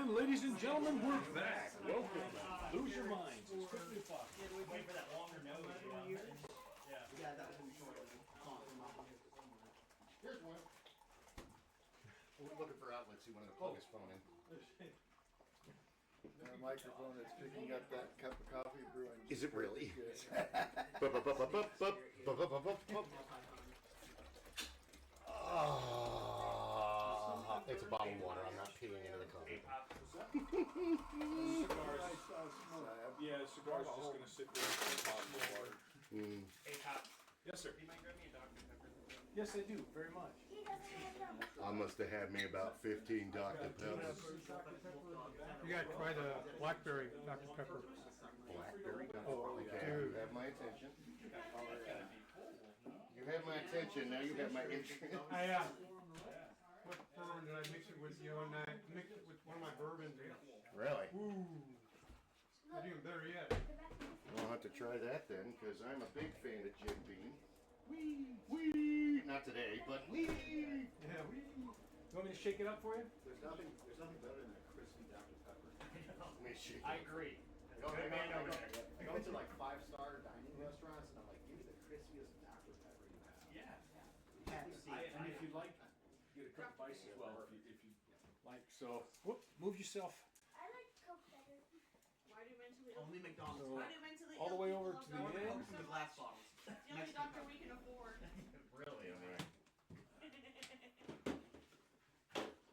And ladies and gentlemen, we're back. Welcome. Lose your minds. It's quickly o'clock. Yeah, we wait for that longer nose. Yeah. Yeah, that was short. Here's one. We're looking for outlets. He wanted to plug his phone in. The microphone is picking up that cup of coffee brewing. Is it really? It's a bottle of water. I'm not peeing into the coffee. Yeah, cigar's just going to sit there with a bottle of water. Hey, Pop. Yes, sir. Do you mind grabbing me a Dr. Pepper? Yes, I do. Very much. I must have had me about 15 Dr. Peppers. You got quite a blackberry Dr. Pepper. Blackberry Dr. Okay, you have my attention. You have my attention, now you have my interest. What bourbon did I mix it with? You know, and I mixed it with one of my bourbons. Really? Ooh. Not even better yet. I'll have to try that then, because I'm a big fan of Jim Beam. Wee! Not today, but wee! Yeah, we. You want me to shake it up for you? There's nothing better than a crispy Dr. Pepper. Let me shake I it. agree. I go into like 5-star dining restaurants and I'm like, give me the crispiest Dr. Pepper you have. Yeah. And if you'd like, get a cup of ice as well, if you like. So, whoop, move yourself. I like Coke better. Why do mentally Only McDonald's. So, Why do mentally all the ill way people over love to the Dr. end. Pepper From so the glass much? bottles. It's the only doctor we can afford. Really? Alright.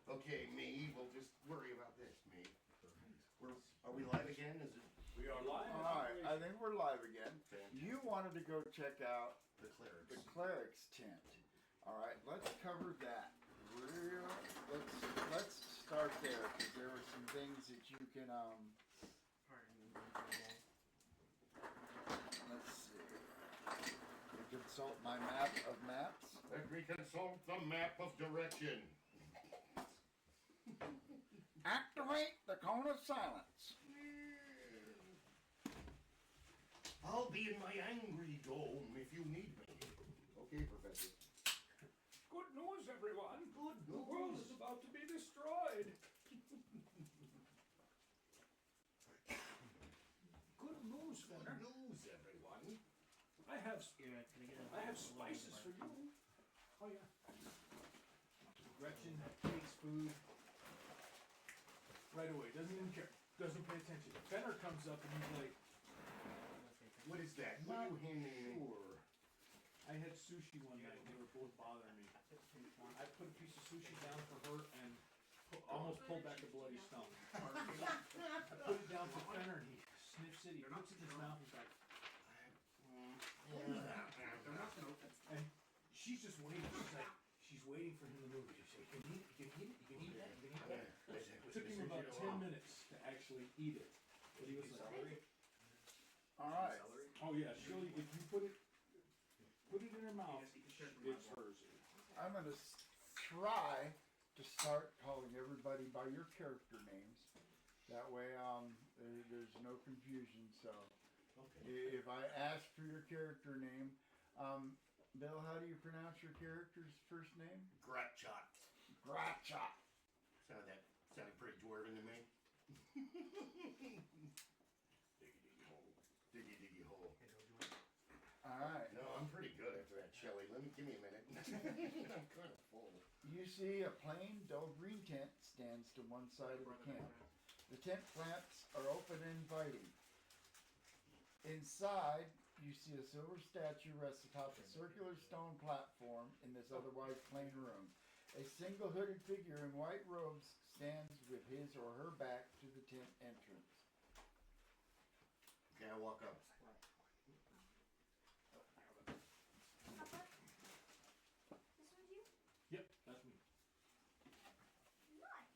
Okay, me, we'll just worry about this, me. Are we live again? Is it We are live. Alright, I think we're live again. Fantastic. You wanted to go check out the clerics? the cleric's tent. Alright, let's cover that. Let's start there, because there were some things that you can, let's see. You consult my map of maps. Let me consult the map of direction. Activate the cone of silence. I'll be in my angry dome if you need me. Okay, Professor. Good news, everyone. Good The world is about to be destroyed. Good news, Good Fenner. news, everyone. I have Can I get spices for you. Oh yeah. Gretchen takes food right away. Doesn't even care. Doesn't pay attention. Fenner comes up and he's like, What is that? What are you handing me? I had sushi one night and they were both bothering me. I put a piece of sushi down for her and almost pulled back a bloody stump. I put it down for Fenner and he sniffs it, he puts it in his mouth, he's like, and she's just waiting. She's waiting for him to move. She's like, you can eat it, you can eat it, you can eat that, you can eat that. It took him about 10 minutes to actually eat it. But he was like, Alright. oh yeah, she'll, if you put it in her mouth, it's hers. I'm going to try to start calling everybody by your character names. That way there's no confusion. So if I ask for your character name, Bill, how do you pronounce your character's first name? Gratchot. Gratchot. Sounded pretty dwarven to me. Diggy diggy hole. Diggy diggy hole. Alright. No, I'm pretty good after that, Shelley. Give me a minute. I'm kind of full. You see a plain, dull green tent stands to one side of the camp. The tent flaps are open and inviting. Inside, you see a silver statue rests atop a circular stone platform in this otherwise plain room. A single hooded figure in white robes stands with his or her back to the tent entrance. Okay, I walk up. Papa? This one's you? Yep, that's me. Nice.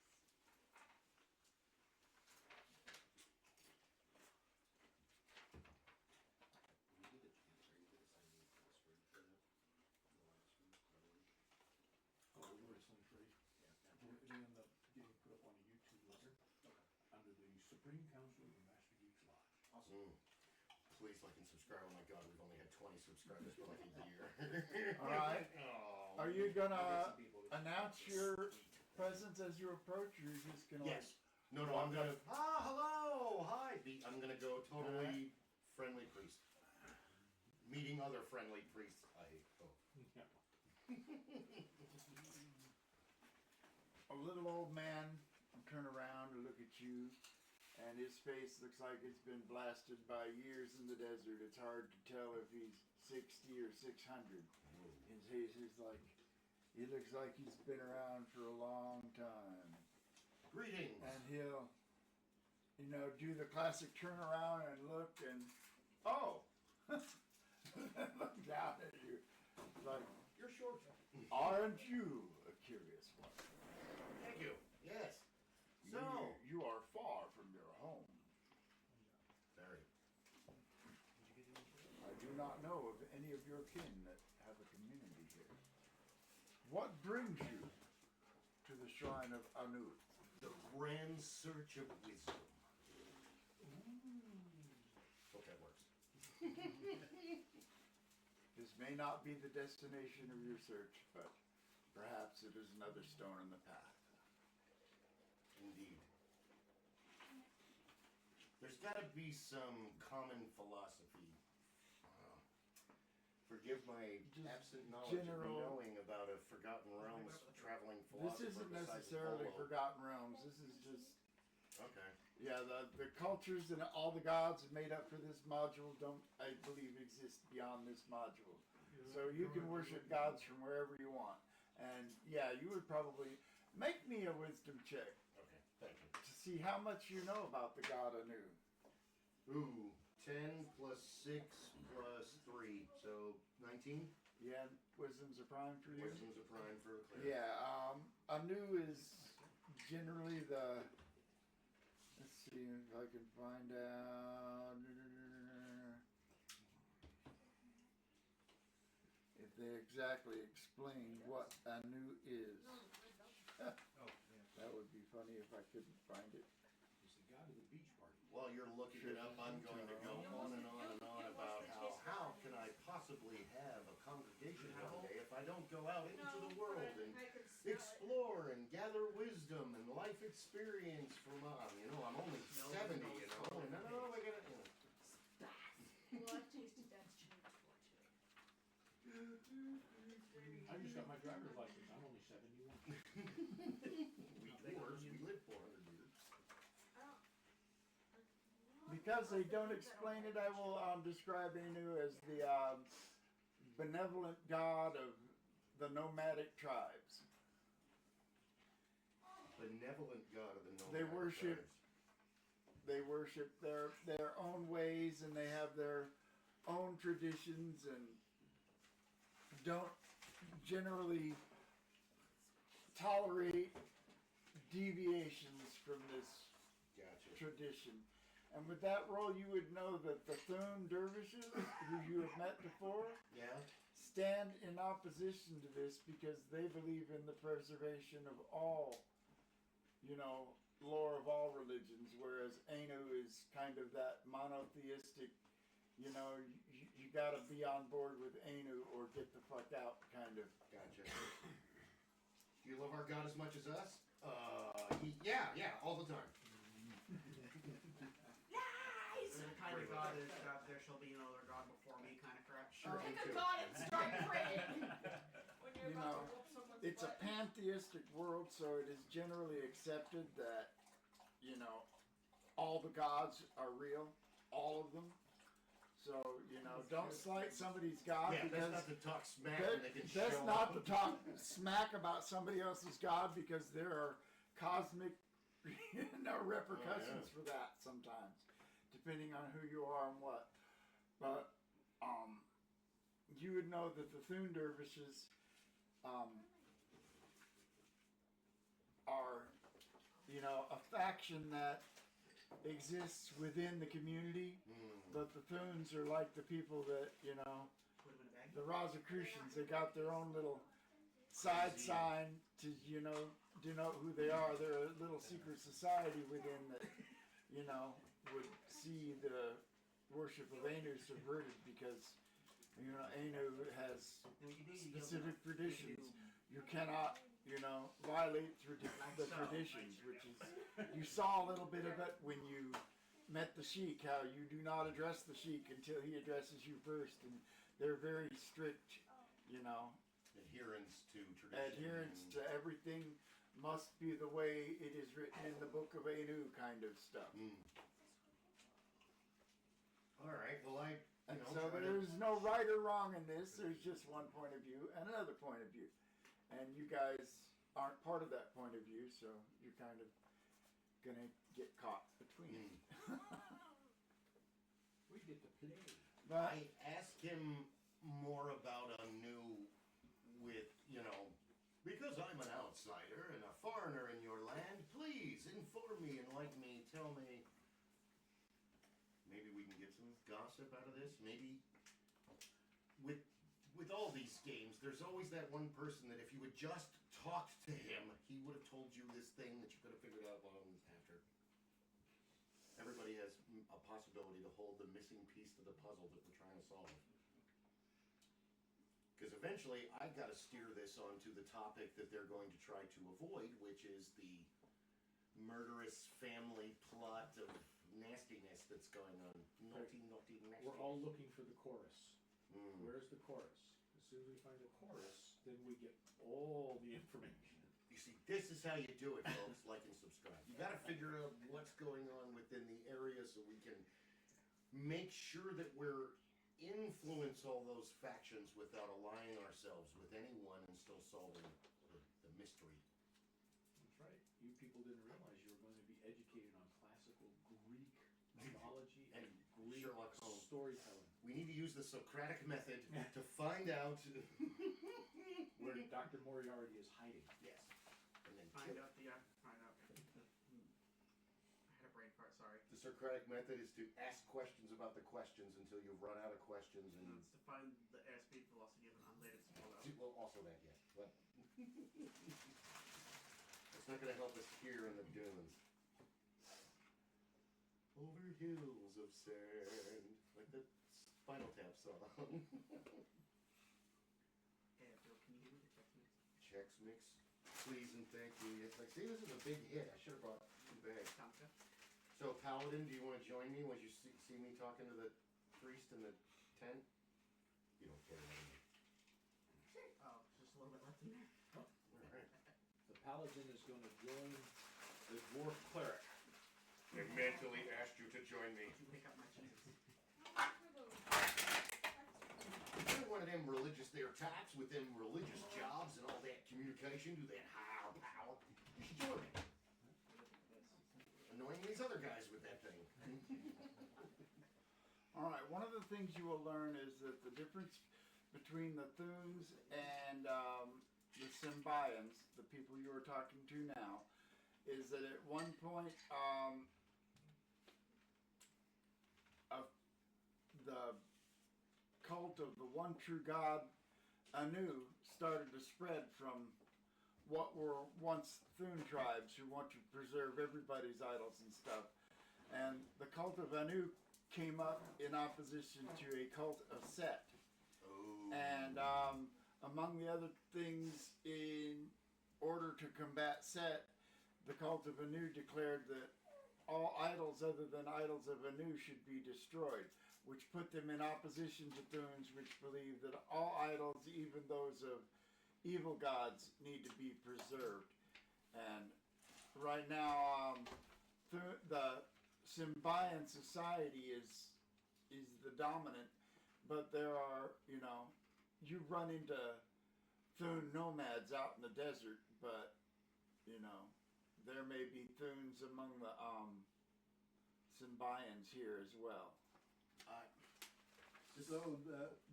Oh, we were listening for you. It ended up getting put up on the YouTube later under the Supreme Council of the Master Geeks Lodge. Awesome. Please like and subscribe. Oh my god, we've only had 20 subscribers for like a year. Alright. Oh. Are you gonna announce your presence as you approach, or you're just gonna Yes. No, I'm gonna. Hello, hi. I'm gonna go totally friendly priest. Meeting other friendly priests. A little old man will turn around and look at you, and his face looks like it's been blasted by years in the desert. It's hard to tell if he's 60 or 600. His face is like, he looks like he's been around for a long time. Greetings. And he'll, do the classic turn around and look and, oh, look down at you. Like, You're short. aren't you a curious one? Thank you. Yes. You, you are far from your home. Very. I do not know of any of your kin that have a community here. What brings you to the shrine of Anu? The grand search of wisdom. Hope that works. This may not be the destination of your search, but perhaps it is another stone in the path. Indeed. There's got to be some common philosophy. Forgive my Just absent knowledge of general- knowing about a Forgotten Realms traveling This philosopher. isn't besides necessarily Volo. Forgotten Realms. This is just, Okay. yeah, the cultures and all the gods made up for this module don't, I believe, exist beyond this module. So you can worship gods from wherever you want. And yeah, you would probably make me a wisdom check Okay. Thank you. to see how much you know about the god Anu. Ooh, 10 plus 6 plus 3, so 19. Yeah, wisdom's a prime for you. Wisdom's a prime for a cleric. Yeah, Anu is generally the. Let's see if I can find out. If they exactly explain what Anu is. That would be funny if I couldn't find it. He's the god of the beach party. While you're looking it up, I'm going to go on and on and on about how can I possibly have a congregation one day if I don't go out into the world and explore and gather wisdom and life experience from, I'm only 70, and I gotta, Well, I've tasted that change before too. I just got my driver's license. I'm only 71. we live 400 years. Because they don't explain it, I will describe Anu as the benevolent god of the nomadic tribes. Benevolent god of the nomadic They worship- tribes. They worship their own ways, and they have their own traditions, and don't generally tolerate deviations from this Gotcha. tradition. And with that role, you would know that the Thun dervishes, who you have met before, Yeah? stand in opposition to this because they believe in the preservation of all, lore of all religions, whereas Anu is kind of that monotheistic, you gotta be on board with Anu or get the fuck out kind of. Gotcha. Do you love our God as much as us? Yeah, all the time. The kind of god is there shall be no other god before me kind of crap. Sure. Pick a god and start praying when you're You about know, to whoop someone's It's a butt. pantheistic world, so it is generally accepted that, all the gods are real, all of them. So, don't slight somebody's god Yeah, because that's not to talk smack that- when they can that's show not up. to talk smack about somebody else's god because there are cosmic repercussions for that sometimes, depending on who you are and what. But you would know that the Thun dervishes are, a faction that exists within the community, but the Thuns are like the people that, Put him in a bag. the Rosicrucians, they got their own little side sign to, denote who they are. They're a little secret society within that, would see the worship of Anu subverted because, Anu has specific traditions. You cannot, violate the traditions, which is, you you saw a little bit of it when you met the sheik, how you do not address the sheik until he addresses you first, and they're very strict, you know. Adherence to tradition. Adherence to everything must be the way it is written in the Book of Anu kind of stuff. Alright, well I, And so there's no right or wrong in this, there's just one point of view and another point of view. And you guys aren't part of that point of view, so you're kind of gonna get caught between it. We get to play. But I asked him more about Anu with, you know, because I'm an outsider and a foreigner in your land, please inform me, enlighten me, tell me. Maybe we can get some gossip out of this. Maybe with all these games, there's always that one person that if you had just talked to him, he would have told you this thing that you could have figured out long after. Everybody has a possibility to hold the missing piece to the puzzle that we're trying to solve. Because eventually, I've got to steer this onto the topic that they're going to try to avoid, which is the murderous family plot of nastiness that's going on. Naughty, naughty, nasty. We're all looking for the chorus. Mm. Where's the chorus? As soon as we find the chorus, then we get all the information. You see, this is how you do it, folks. Like and subscribe. You got to figure out what's going on within the area so we can make sure that we're influence all those factions without aligning ourselves with anyone and still solving the mystery. That's right. You people didn't realize you were going to be educated on classical Greek mythology and Greek Sherlock Holmes. storytelling. We need to use the Socratic method to find out Where Dr. Moriarty is hiding. Yes. And then Find kill. out the, find out. I had a brain fart, sorry. The Socratic method is to ask questions about the questions until you've run out of questions and It's to find the airspeed velocity of an unladen swallow. well, also that, yes. But it's not going to help us here in the dunes. Over hills of sand, like the Spinal Tap song. Hey, Bill, can you give me the text mix? Chex Mix, please and thank you. It's like, see, this is a big hit. I should have brought 2 bags. Sounds good. So, Paladin, do you want to join me when you see me talking to the priest in the tent? You don't care about me. Oh, just a little bit left in there. Alright. The paladin is going to join the dwarf cleric. I mentally asked you to join me. To pick up my chances. You're one of them religious there types with them religious jobs and all that communication, do that higher power. You should join me. Annoying these other guys with that thing. alright, one of the things you will learn is that the difference between the Thunes and the Symbians, the people you are talking to now, is that at one point the cult of the one true God, Anu, started to spread from what were once Thune tribes who want to preserve everybody's idols and stuff. And the cult of Anu came up in opposition to a cult of Set. Oh. And among the other things, in order to combat Set, the cult of Anu declared that all idols other than idols of Anu should be destroyed, which put them in opposition to Thunes, which believe that all idols, even those of evil gods, need to be preserved. And right now, the Symbian society is the dominant, but there are, you run into Thune nomads out in the desert, but, there may be Thunes among the Symbians here as well. So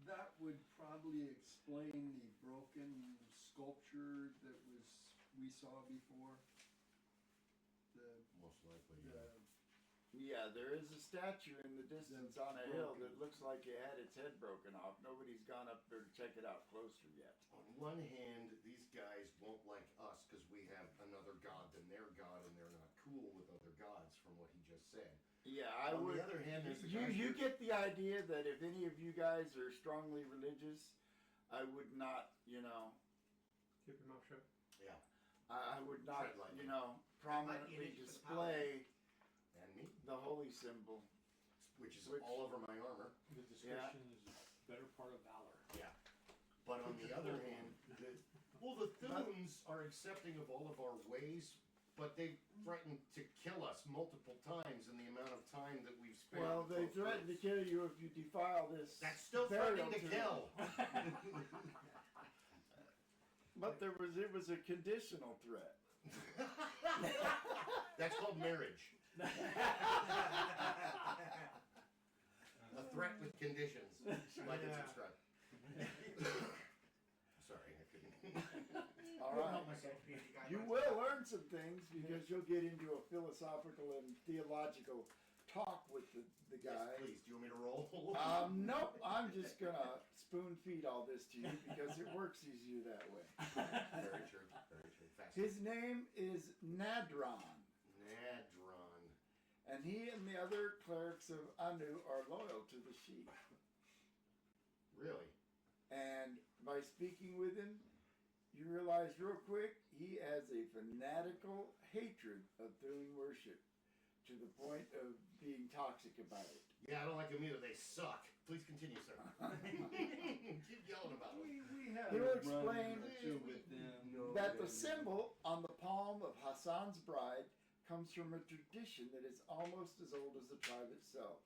that would probably explain the broken sculpture that we saw before. Most likely, The Yeah, there is a statue in the distance on a hill that looks like it had its head broken off. Nobody's gone up there to check it out closer yet. On one hand, these guys won't like us because we have another god than their god, and they're not cool with other gods, from what he just said. Yeah, I On would. the other hand, there's the You guys you who- get the idea that if any of you guys are strongly religious, I would not, Keep your mouth shut. Yeah. I would not, Tread lightly. prominently Might be an issue for the display the holy symbol. which is Which- all over my armor. The description is better part of valor. Yeah. But on the other hand, the Thunes are accepting of all of our ways, but they threatened to kill us multiple times in the amount of time that we've spent. Well, they threaten to kill you if you defile this. That's still burial threatening to tomb. kill. But it was a conditional threat. That's called marriage. A threat with conditions. Like and subscribe. Sorry, I couldn't. All right. You will learn some things because you'll get into a philosophical and theological talk with the guy. Yes, please. Do you want me to roll? Nope. I'm just gonna spoon feed all this to you because it works easier that way. Very true. Very true. Fast. His name is Nadron, Nadron. and he and the other clerics of Anu are loyal to the sheep. Really? And by speaking with him, you realize real quick he has a fanatical hatred of Thune worship to the point of being toxic about it. Yeah, I don't like them either. They suck. Please continue, sir. Keep yelling about them. We had He a will run explain or two with them. That the symbol on the palm of Hassan's bride comes from a tradition that is almost as old as the tribe itself.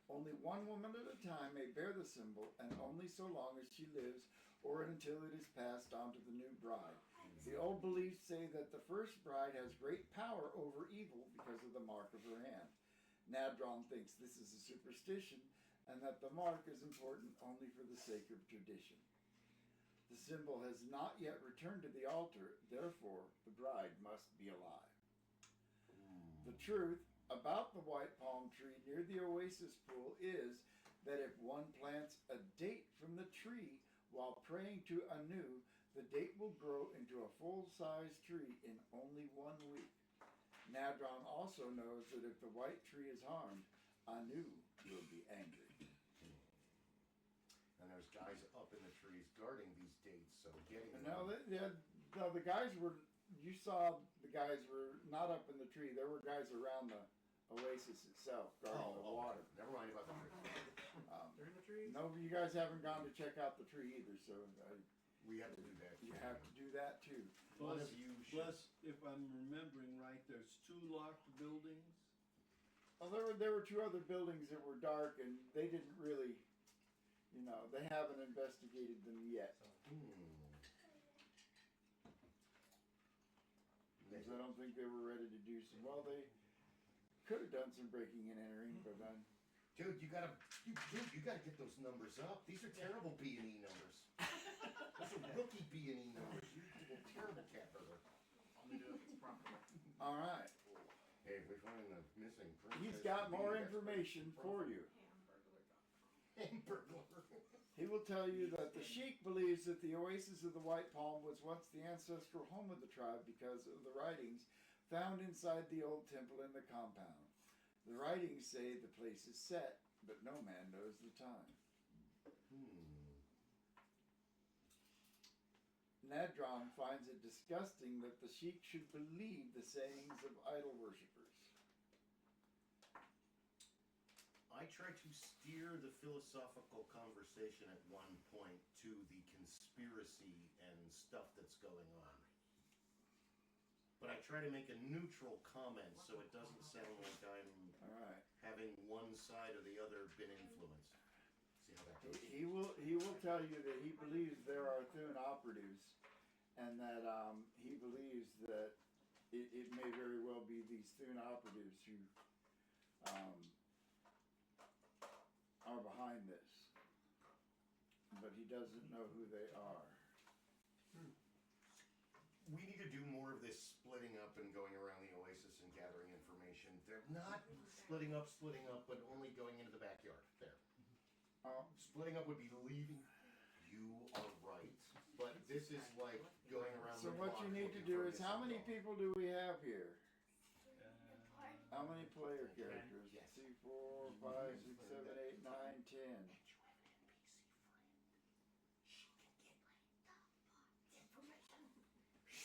Only one woman at a time may bear the symbol, and only so long as she lives or until it is passed on to the new bride. The old beliefs say that the first bride has great power over evil because of the mark of her hand. Nadron thinks this is a superstition and that the mark is important only for the sake of tradition. The symbol has not yet returned to the altar, therefore the bride must be alive. The truth about the white palm tree near the oasis pool is that if one plants a date from the tree while praying to Anu, the date will grow into a full-size tree in only 1 week. Nadron also knows that if the white tree is harmed, Anu will be angry. And there's guys up in the trees guarding these dates, so getting them. No, the guys were, you saw the guys were not up in the tree. There were guys around the oasis itself guarding the water. Never mind about the tree. They're in the trees? No, you guys haven't gone to check out the tree either, so We have to do that. you have to do that too. One Plus, of you should. plus, if I'm remembering right, there's 2 locked buildings. Well, there were 2 other buildings that were dark, and they didn't really, they haven't investigated them yet. Because I don't think they were ready to do some. Well, they could have done some breaking and entering, but then. Dude, you gotta get those numbers up. These are terrible B&E numbers. Those are rookie B&E numbers. You're a terrible cat burglar. Only do it if it's proper. All right. Hey, if we find the missing princess. He's got B, more that's information for you. Hamburglar. He will tell you that the sheik believes that the oasis of the White Palm was once the ancestral home of the tribe because of the writings found inside the old temple in the compound. The writings say the place is set, but no man knows the time. Nadron finds it disgusting that the sheik should believe the sayings of idol worshippers. I tried to steer the philosophical conversation at one point to the conspiracy and stuff that's going on. But I try to make a neutral comment so it doesn't sound like I'm having one side or the other been influenced. See how that goes? He will tell you that he believes there are Thune operatives, and that he believes that it may very well be these Thune operatives who are behind this, but he doesn't know who they are. We need to do more of this splitting up and going around the oasis and gathering information. They're not splitting up, but only going into the backyard. There. Splitting up would be leaving. You are right. But this is like going around So the what block you need to looking do for is, how many missing people do we have here? Uh, How many player characters? Yes. 2, 4, 5, 6, 7, 8, 9, 10.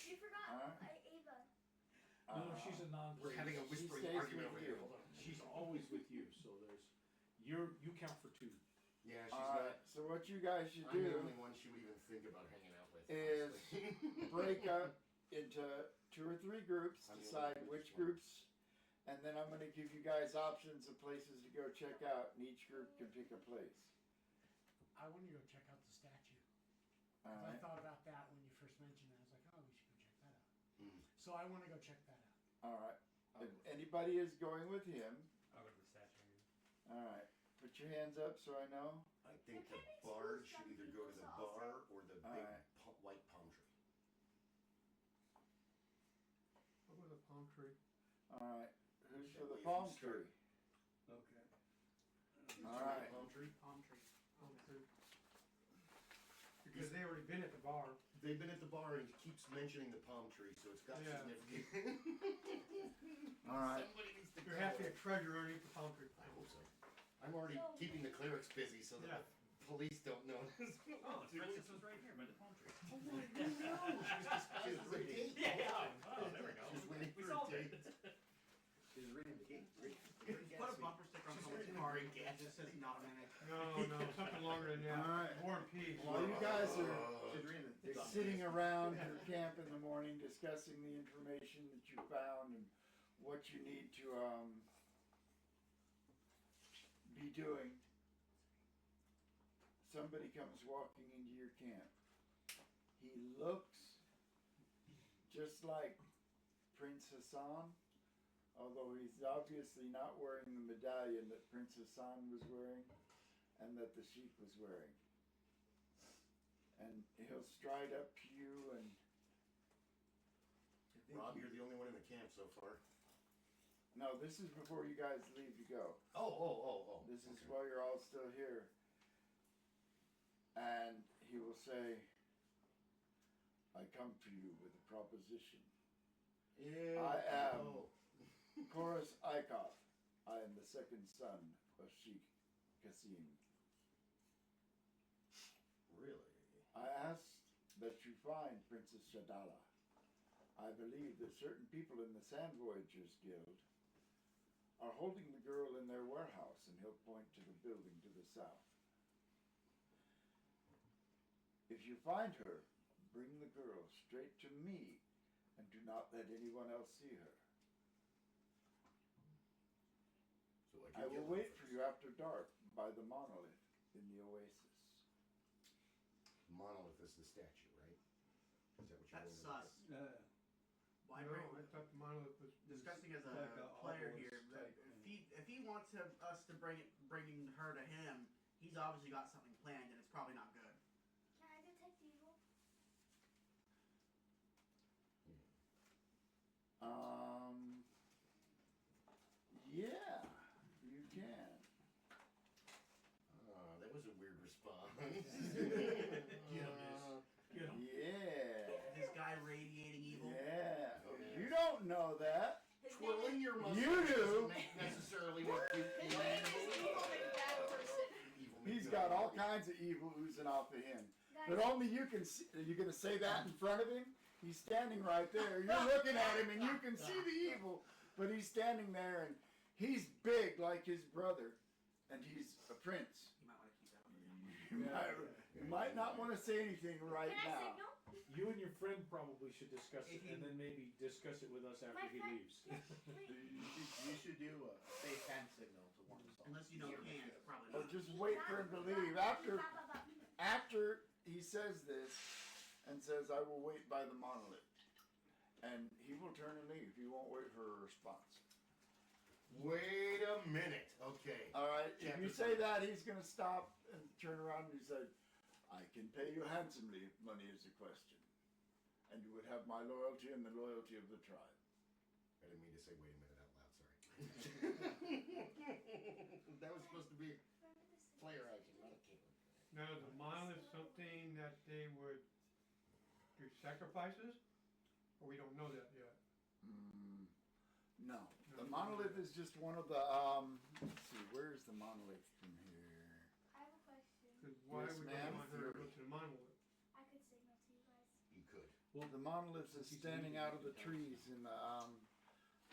You forgot Alright. Ava. No, she's a non. We're having a whispering stays argument with over you. here. Hold on. She's always You count for 2. Yeah, she's Alright, not. so what you guys should I'm the do only one she would even think about hanging out with. is honestly. break up into 2 or 3 groups, I'm the decide only one which who's one. groups, and then I'm gonna give you guys options of places to go check out, and each group can pick a place. I want to go check out the statue. 'Cause I Alright, thought about that when you first mentioned that. I was like, oh, we should go check that out. Mm. So I want to go check that out. alright. If anybody is going with him, I'll go to the statue. alright, put your hands up so I know. I think the bard should either go to the bar or the big Alright. white palm tree. I'll go to the palm tree. Alright, who's That for the way if palm you start- tree? Okay. Alright. Palm tree? Palm tree. Palm tree. Because they already been at the bar. They've been at the bar and he keeps mentioning the palm tree, so it's got Yeah. significance. Alright, Somebody needs to There go. has to be a treasure underneath the palm tree. I hope so. I'm already keeping the clerics busy so that Yeah. the police don't notice. Oh, the princess was right here by the palm tree. She was disguised as a date. Yeah. Oh, there we go. She's waiting We for a solved date. it. She's reading the gate. Put a bumper sticker on someone's car that just says not a minute. No, something longer than that. Alright. War and Peace. while you guys are She's reading the sitting around your camp in the morning discussing the information that you found and what you need to be doing, somebody comes walking into your camp. He looks just like Prince Hassan, although he's obviously not wearing the medallion that Prince Hassan was wearing and that the sheik was wearing. And he'll stride up to you and Rob, you're the only one in the camp so far. no, this is before you guys leave to go. Oh. This is Okay. while you're all still here. And he will say, I come to you with a proposition. Yeah. I am Oh. Chorus Ikoff. I am the second son of Sheikh Kasim. Really? I asked that you find Princess Shadala. I believe that certain people in the Sand Voyagers Guild are holding the girl in their warehouse, and he'll point to the building to the south. If you find her, bring the girl straight to me, and do not let anyone else see her. So I will wait for you after dark by the monolith in the oasis. Monolith is the statue, right? Is that what you're That's holding? sus. Why No, bring, I thought the monolith was. discussing as a Like a player obelisk here, that type if he wants us to bringing her to him, he's obviously got something planned and it's probably not good. Can I detect evil? Yeah, you can. That was a weird response. Get 'em. Yeah. This guy radiating evil. Yeah. Oh, yeah. You don't know that. His Twirling your mustache You do. doesn't make necessarily make you His name is Evil McBad Person. evil. He's got all kinds of evil oozing off of him. Guys, But only you can see. Are you going to say that in front of him? He's standing right there. You're looking at him and you can see the evil. But he's standing there and he's big like his brother. And he's a prince. You might want to keep that one. You might not want to say anything right can I now. signal? You and your friend probably should discuss it, If you- and then maybe discuss it with us after My he friend- leaves. You should do a safe hand signal to one of Unless you know can, probably Or not. just wait for him to leave. After he says this and says, I will wait by the monolith. And he will turn and leave. He won't wait for a response. Wait a minute. Okay. Alright, if you Chapter say that, he's going to stop and turn around and he said, I can pay you handsomely if money is a question. And you would have my loyalty and the loyalty of the tribe. I didn't mean to say wait a minute out loud, sorry. That was supposed to be player action, not a game. Now, is the monolith something that they would do sacrifices? Or we don't know that yet? No. The monolith is just one of the, let's see, where's the monolith from here? I have a question. Because why Yes, would ma'am. they want her to go to the monolith? I could signal to you guys. You could. Well, the monolith is standing out of the trees in the,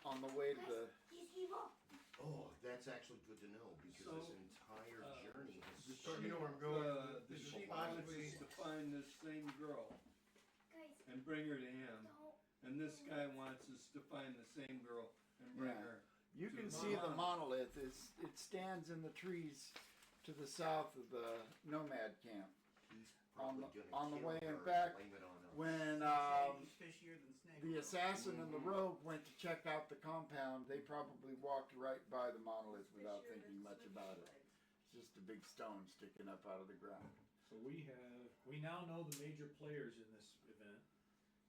on the way to the, He's evil. Oh, that's actually good to know because So- this entire So you know where I'm going. The sheep wants us to find this same girl Guys, and bring her to him. don't. And this guy wants us to find the same girl and bring Yeah. her. You to can the see the monolith. monolith. It stands in the trees to the south of the nomad camp. He's On probably the- gonna on the kill way her and back, blame it on us. When He's fishier than snake. the assassin and the rogue went to check out the compound, they probably walked right by the monolith without thinking much about it. It's just a big stone sticking up out of the ground. So we now know the major players in this event.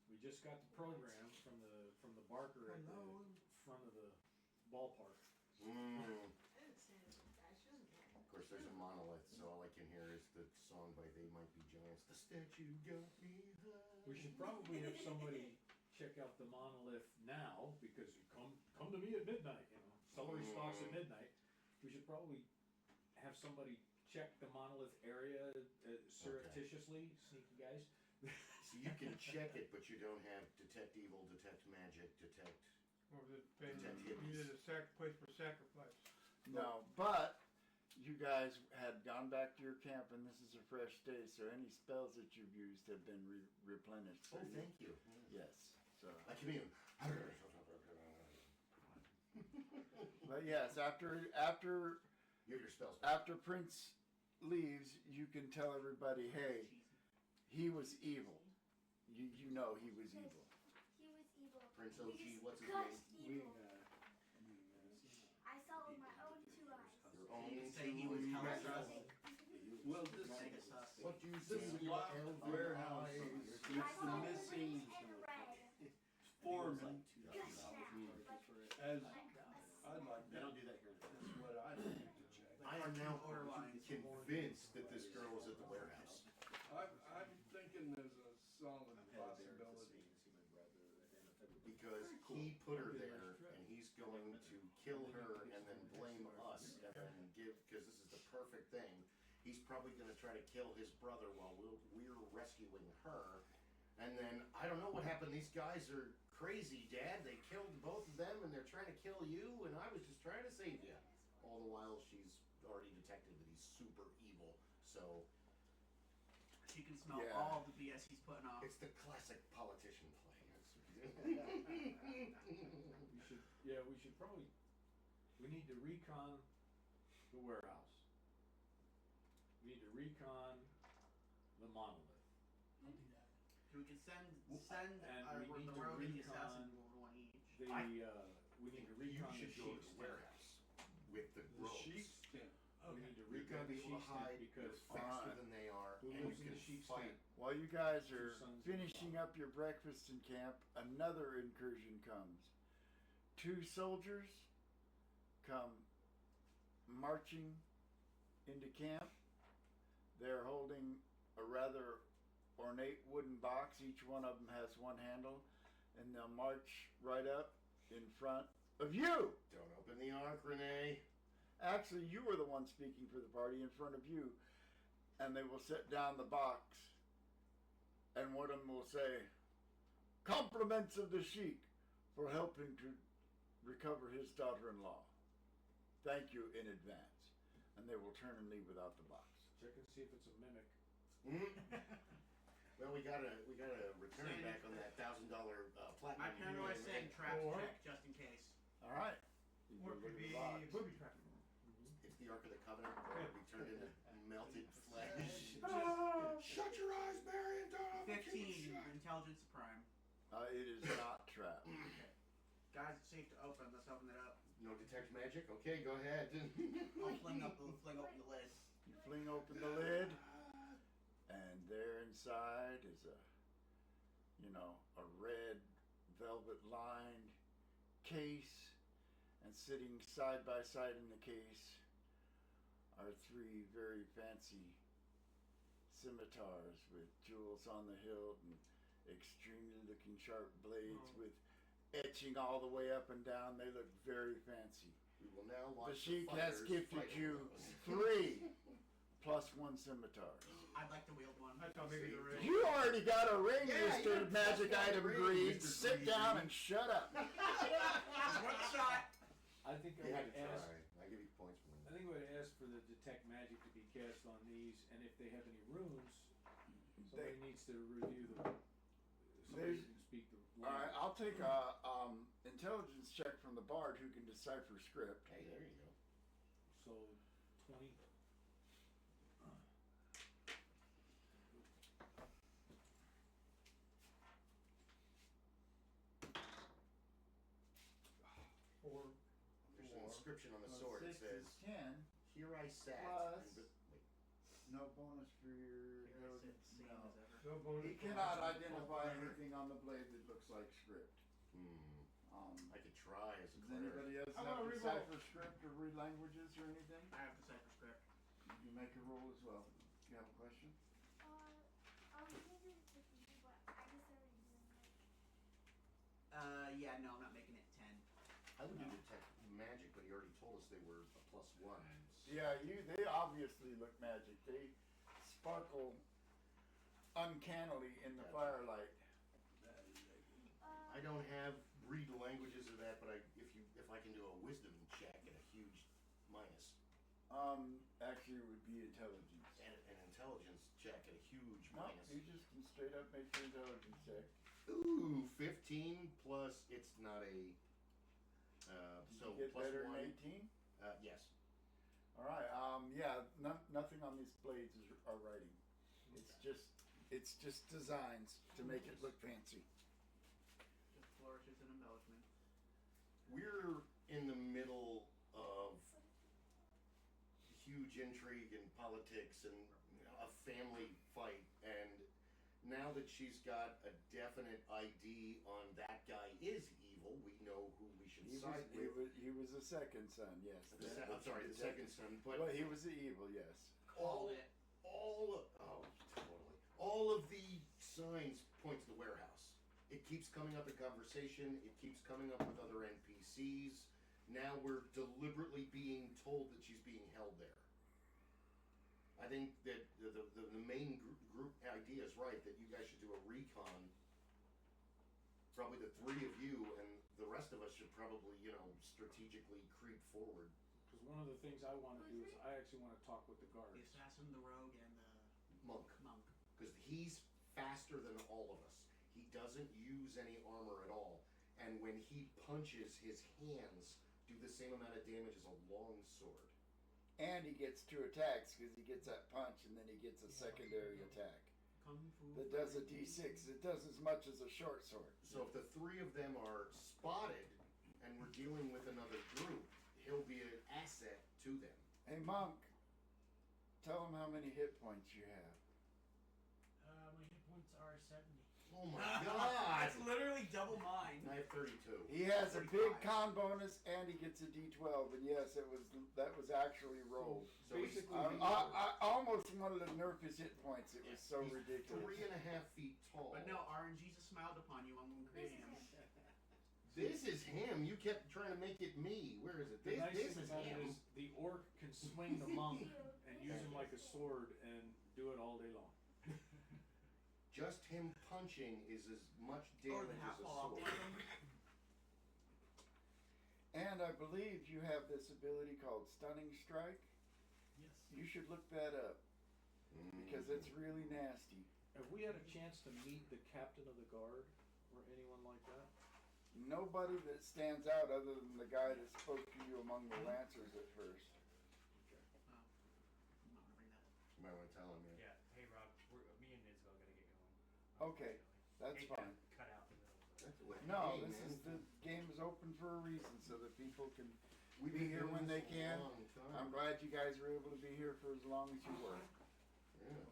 We just got the program from the Barker at the front of the ballpark. Of course, there's a monolith, so all I can hear is the song by They Might Be Giants. The statue got me high. We should probably have somebody check out the monolith now, because you come to me at midnight, you know, celery stalks at midnight. We should probably have somebody check the monolith area surreptitiously, sneaky guys. So you can check it, but you don't have detect evil, detect magic, detect. Or was it needed a place for sacrifice? No, but you guys had gone back to your camp, and this is a fresh day, so any spells that you've used have been replenished. Oh, thank you. Yes. So. I can even. But yes, after You have your spells back. after Prince leaves, you can tell everybody, hey, he was evil. You know he was evil. He was evil. Prince He OG, just what's his gushed name? evil. I saw with my own 2 eyes. Your You own can say he was two hella eyes. sus. Well, this Make it sus. What do you This see? lot warehouse I is saw the green missing and red. foreman. Gushed out. As Like I'd like They that. don't do that here. That's what I'd like to check. I am now Order lines. convinced that this girl was at the warehouse. I'm thinking there's a solid possibility. Because he put her there, and he's going to kill her and then blame us, and then because this is the perfect thing. He's probably going to try to kill his brother while we're rescuing her. And then, I don't know what happened. These guys are crazy, Dad. They killed both of them, and they're trying to kill you, and I was just trying to save you. All the while, she's already detected that he's super evil. So, She can smell Yeah. all the BS he's putting off. it's the classic politician play. We should probably, we need to recon the warehouse. We need to recon the monolith. I'll do that. We can send And our, we need the to rogue and the recon assassin one each. We need to You recon the should go to sheep's the tent. warehouse with the The ropes. sheep's tent. We need to You're recon gonna the be able to sheep's tent hide. because You're faster than they are, who and lives you in the can sheep's fight. tent? While you guys Two are sons of finishing God. up your breakfast in camp, another incursion comes. 2 soldiers come marching into camp. They're holding a rather ornate wooden box. Each one of them has one handle, and they'll march right up in front of you. Don't open the ark, Renee. Actually, you were the one speaking for the party in front of you, and they will set down the box, and one of them will say, "Compliments of the Sheik for helping to recover his daughter-in-law. Thank you in advance." And they will turn and leave without the box. Check and see if it's a mimic. Well, we gotta return back on that $1,000 platinum. I kind of like saying trap Or- check just in case. All right. You Or go it look could at be the box. booby trap. It's the Ark of the Covenant, where we turned into melted flesh. Ah! Shut your eyes, Marion. Don't have a 15 shot. intelligence prime. It is not trapped. Guys, it's safe to open. Let's open it up. No detect magic? Okay, go ahead. I'll fling open the lid. You fling open the lid, and there inside is a red velvet lined case, and sitting side by side in the case are 3 very fancy scimitars with jewels on the hilt and extremely looking sharp blades with etching all the way up and down. They look very fancy. We will now The watch Sheik has fighters gifted fight you over those. 3 plus 1 scimitar. I'd like to wield one. That's how big is the ring. You already got a ring, Yeah, Mr. you Magic got a Item ring, Greed. Mr. Sit Greed. down and shut up. One shot. I think I You had would to ask. try. I give you points for I that. think I would ask for the detect magic to be cast on these, and if they have any runes, somebody needs to review them. Somebody can speak the language. Alright, I'll take a intelligence check from the bard who can decipher script. Hey, there you go. So 20. There's an inscription on the sword. It 6 says, is 10. "Here I sat." Plus- and No bonus for your intelligence. Same No. as ever. No bonus. He cannot identify anything on the blade that looks like script. I could try as a Does cleric. anybody else How have about a decipher script or read languages or anything? I have decipher script. You make a roll as well. You have a question? I was gonna do this with you, but I just already doing it. Yeah, no, I'm not making it 10. I would do detect magic, but he already told us they were a +1. Yeah, they obviously look magic. They sparkle uncannily in the firelight. I don't have read languages of that, but if I can do a wisdom check at a huge minus, Actually it would be intelligence. and an intelligence check at a huge No, minus. you just can straight up make your intelligence check. Ooh, 15 plus it's not a. So You get plus better 1. than 18? Yes. Alright, yeah, nothing on these blades are writing. It's just designs to make it look fancy. Just flourishes and embellishment. We're in the middle of huge intrigue and politics and a family fight, and now that she's got a definite ID on that guy is evil, we know who we should side with. He was the second son, yes. I'm sorry, the second son, but Well, he was the evil, yes. Called it. All of the signs point to the warehouse. It keeps coming up in conversation. It keeps coming up with other NPCs. Now we're deliberately being told that she's being held there. I think that the main group idea is right, that you guys should do a recon. Probably the 3 of you, and the rest of us should probably, strategically creep forward. Because one of the things I want to do is I actually want to talk with the guards. The assassin, the rogue, and the Monk. Because he's faster than all of us. He doesn't use any armor at all. And when he punches, his hands do the same amount of damage as a long sword. And he gets 2 attacks because he gets that punch and then he gets a secondary attack. Kung Fu. That does a d6. It does as much as a short sword. So if the 3 of them are spotted and we're dealing with another group, he'll be an asset to them. Hey, Monk, tell him how many hit points you have. My hit points are 70. Oh my god! That's literally double mine. I have 32. He has a big 45. con bonus and he gets a d12. And yes, that was actually rolled. So he's Basically, I almost wanted to nerf his hit points. It was so ridiculous. 3.5 feet tall. But no, RNG's smiled upon you when we created him. This is him. You kept trying to make it me. Where is it? The nice This thing is about it him. is the orc can swing the monk and use him like a sword and do it all day long. Just him punching is as much Or damage the as half a fall off sword. one of them. And I believe you have this ability called Stunning Strike. Yes. You should look that up because it's really nasty. Have we had a chance to meet the captain of the guard or anyone like that? Nobody that stands out other than the guy that spoke to you among the Lancers at first. I'm not remembering that. You might want to tell him, yeah. Yeah. Hey Rob, me and Isabell gotta get going. Okay, that's Hate to fine. Cut out the middle of it. That's what- No, hey, this man. is the game is open for a reason so that people can We've be been here doing when they this a can. long time. I'm glad you guys were able to be here for as long as you were. Yeah.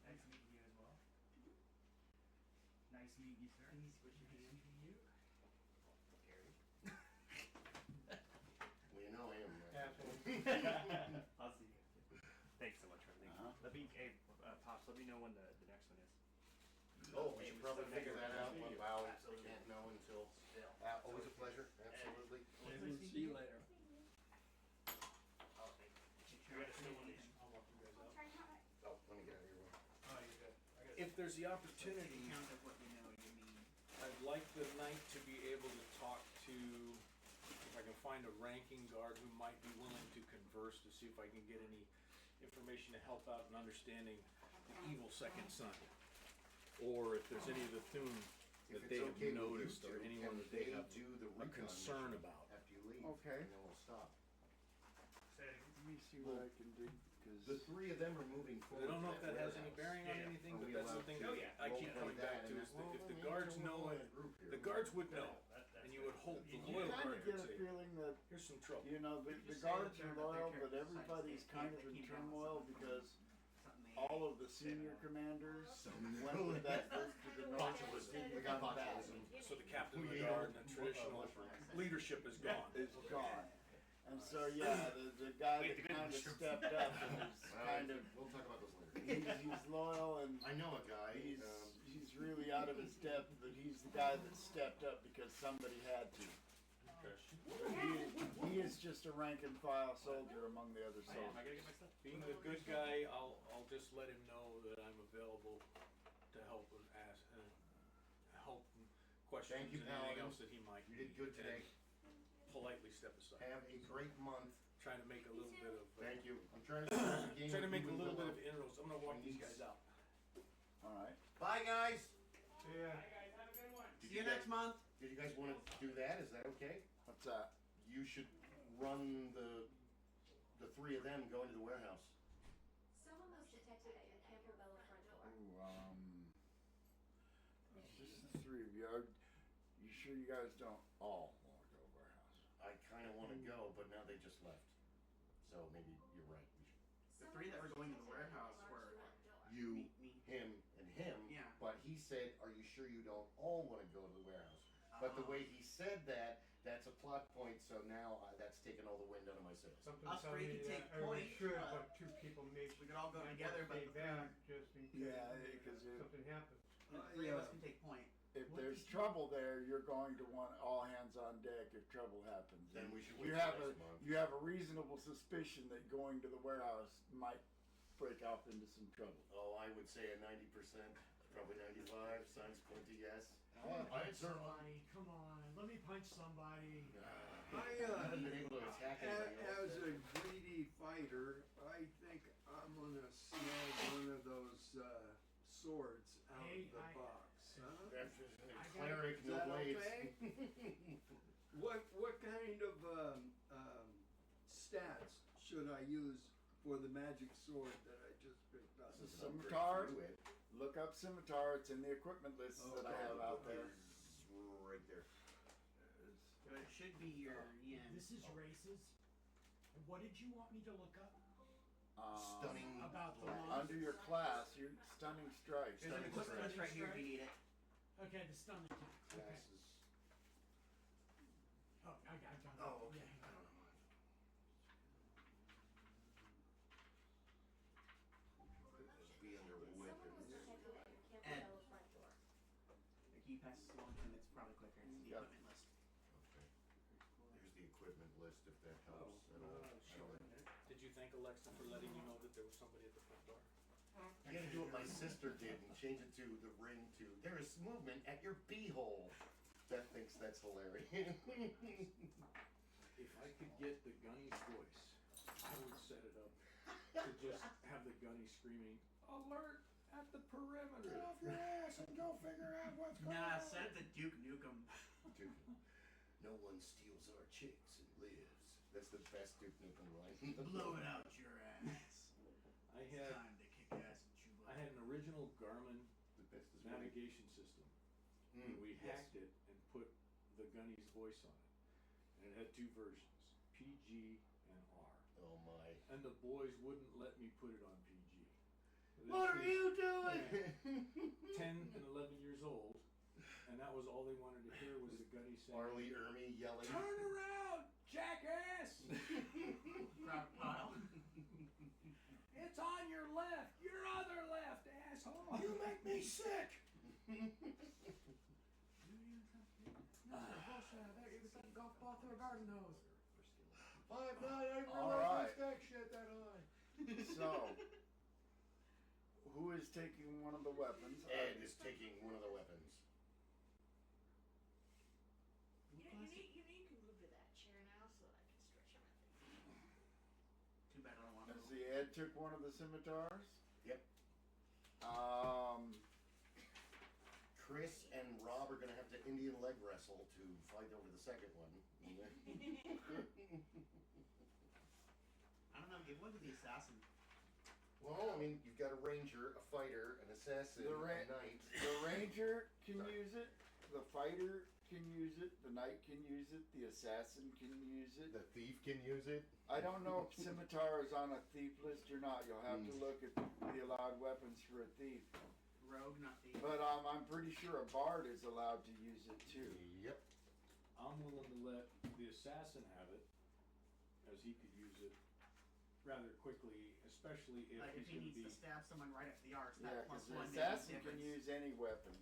Nice meeting you as well. Nice meeting you, sir. Please put your hand. Gary. Well, you know him, right? Asshole. I'll see you. Thanks so much for everything. Let me, hey, Pops, let me know when the next one is. Oh, we should Hey, probably so figure next that out. one. Wow, I Absolutely. can't know until. Always a pleasure. Absolutely. We'll see you later. Oh, thank you. You gotta still want to. I'll walk you guys I'll out. try not. Oh, let me get out of here. Oh, you're good. I got If there's the opportunity, Count of what you know, you mean. I'd like the knight to be able to talk to, if I can find a ranking guard who might be willing to converse to see if I can get any information to help out in understanding the evil second son. Or if there's any of the Thune that If they it's have okay with you noticed or two, anyone can that they they have do the a recon concern mission about. after you leave? Okay. And then we'll stop. Let me see what I can do, The cause, three of them are moving I forward. don't know to if that has any warehouse. bearing on Yeah. anything, Are but we that's the allowed thing to that I keep roleplay coming back that? to And is that's- that if well, the we guards need to know roll it, in a group here. the guards would know. And you would hope the you loyal kinda guard get would a say, feeling that, here's some trouble. you know, the Just say guards that are they're- loyal, that but they're everybody's decided kind they of in keep down turmoil something. because Something they- all of the senior commanders went with that group to the north. Botulism. Didn't We got come back. botulism. So the captain of We the ate guard all- and the traditional mushrooms. leadership is gone. Is gone. And so, yeah, the guy Wait, that the good kind of mushrooms. stepped up and is kind of, We'll talk about those later. he's loyal and I know a guy. he's really out of his depth, but he's the guy that stepped up because somebody had to. He is just a rank and file soldier among the other Am soldiers. I gonna get my stuff? Being the good guy, I'll just let him know that I'm available to help him ask, help him questions Thank you, and anything Paladin. else that he might. You did good today. and Politely step aside. Have a great month. Trying to make a little bit of. Thank you. I'm trying to start the game. Trying to with make a you little and bit of inroads. I'm gonna walk these guys out. Alright. Bye, guys. Yeah. See you next month. Did you guys want to do that? Is that okay? What's that? You should run the three of them going to the warehouse. Someone was detected at your Campobello front door. Ooh, it's just the three of you. Are you sure you guys don't all want to go to warehouse? I kind of want to go, but now they just left. So maybe you're right. We should. The three that were going to the warehouse were You, me. him, and him. Yeah. But he said, "Are you sure you don't all want to go to the warehouse?" But the way he said that, that's a plot point. So now that's taken all the wind out of my sails. Something Us tells three me can take that we point, should, but but two people may. we could all go might together, but stay the three- back just in case. Yeah, because something happens. the three of us can take point. if there's trouble there, you're going to want all hands on deck if trouble happens. Then we should You wait have till a next month. you have a reasonable suspicion that going to the warehouse might break off into some trouble. Oh, I would say a 90%, probably 95. Signs point to yes. Punch somebody, come on, let me punch somebody. I haven't been able to attack anybody else. As a greedy fighter, I think I'm gonna snag one of those swords out Hey, of the I- box. Huh? That's just a I got- cleric, Is no that blades. okay? What kind of stats should I use for the magic sword that I just picked up? It's a scimitar. Look up scimitar. It's in the equipment list that I have out there. Right there. But it should be your yin. This is races. And what did you want me to look up? Stunning About the blast. law? Under your class, your stunning strike. There's an Stunning equipment list right here if you need it. Okay, the stunning attack. Okay. Classes. Oh, I got it. Oh, okay. Yeah, I don't know. Be under Someone was weapons. detected at your Ed. Campobello front door. If you pass this along to him, it's probably quicker. It's the Yep. equipment list. Okay. There's the equipment list if that helps at all. I don't know. Did you thank Alexa for letting you know that there was somebody at the front door? You gotta do what my sister did and change it to the ring to there is movement at your beehole. That thinks that's hilarious. If I could get the gunny's voice, I would set it up to just have the gunny screaming, "Alert at the perimeter!" Get off your ass and go figure out what's going Nah, on. send it to Duke Nukem. Dude, no one steals our chicks and lives. That's the best Duke Nukem line. Blow it out your ass. I It's had time to kick ass and chew I had an original Garmin The best is winning. navigation system. And we hacked it and put the gunny's voice on it. And it had two versions, PG and R. Oh my. And the boys wouldn't let me put it on PG. What are you doing? 10 and 11 years old, and that was all they wanted to hear was the gunny saying, Arlie Ermy yelling. "Turn around, jackass! Crocodile. It's on your left, your other left, asshole!" You make me sick. Golf ball through a garden hose. 5'9", I All right. that shit that high. So, who is taking one of the weapons? Ed is taking one of the weapons. see, Ed took one of the scimitars. Yep. Chris and Rob are gonna have to Indian leg wrestle to fight over the second one. I don't know, give one to the assassin. Well, I mean, you've got a ranger, a fighter, an assassin, a knight. The ranger can use it. The fighter can use it. The knight can use it. The assassin can use it. The thief can use it. I don't know if scimitar is on a thief list or not. You'll have to look at the allowed weapons for a thief. Rogue, not thief. But I'm pretty sure a bard is allowed to use it too. Yep. I'm willing to let the assassin have it, as he could use it rather quickly, especially if Like if he's he going needs to be. to stab someone right at the arse, Yeah, that because plus the one assassin makes a can difference. use any weapon.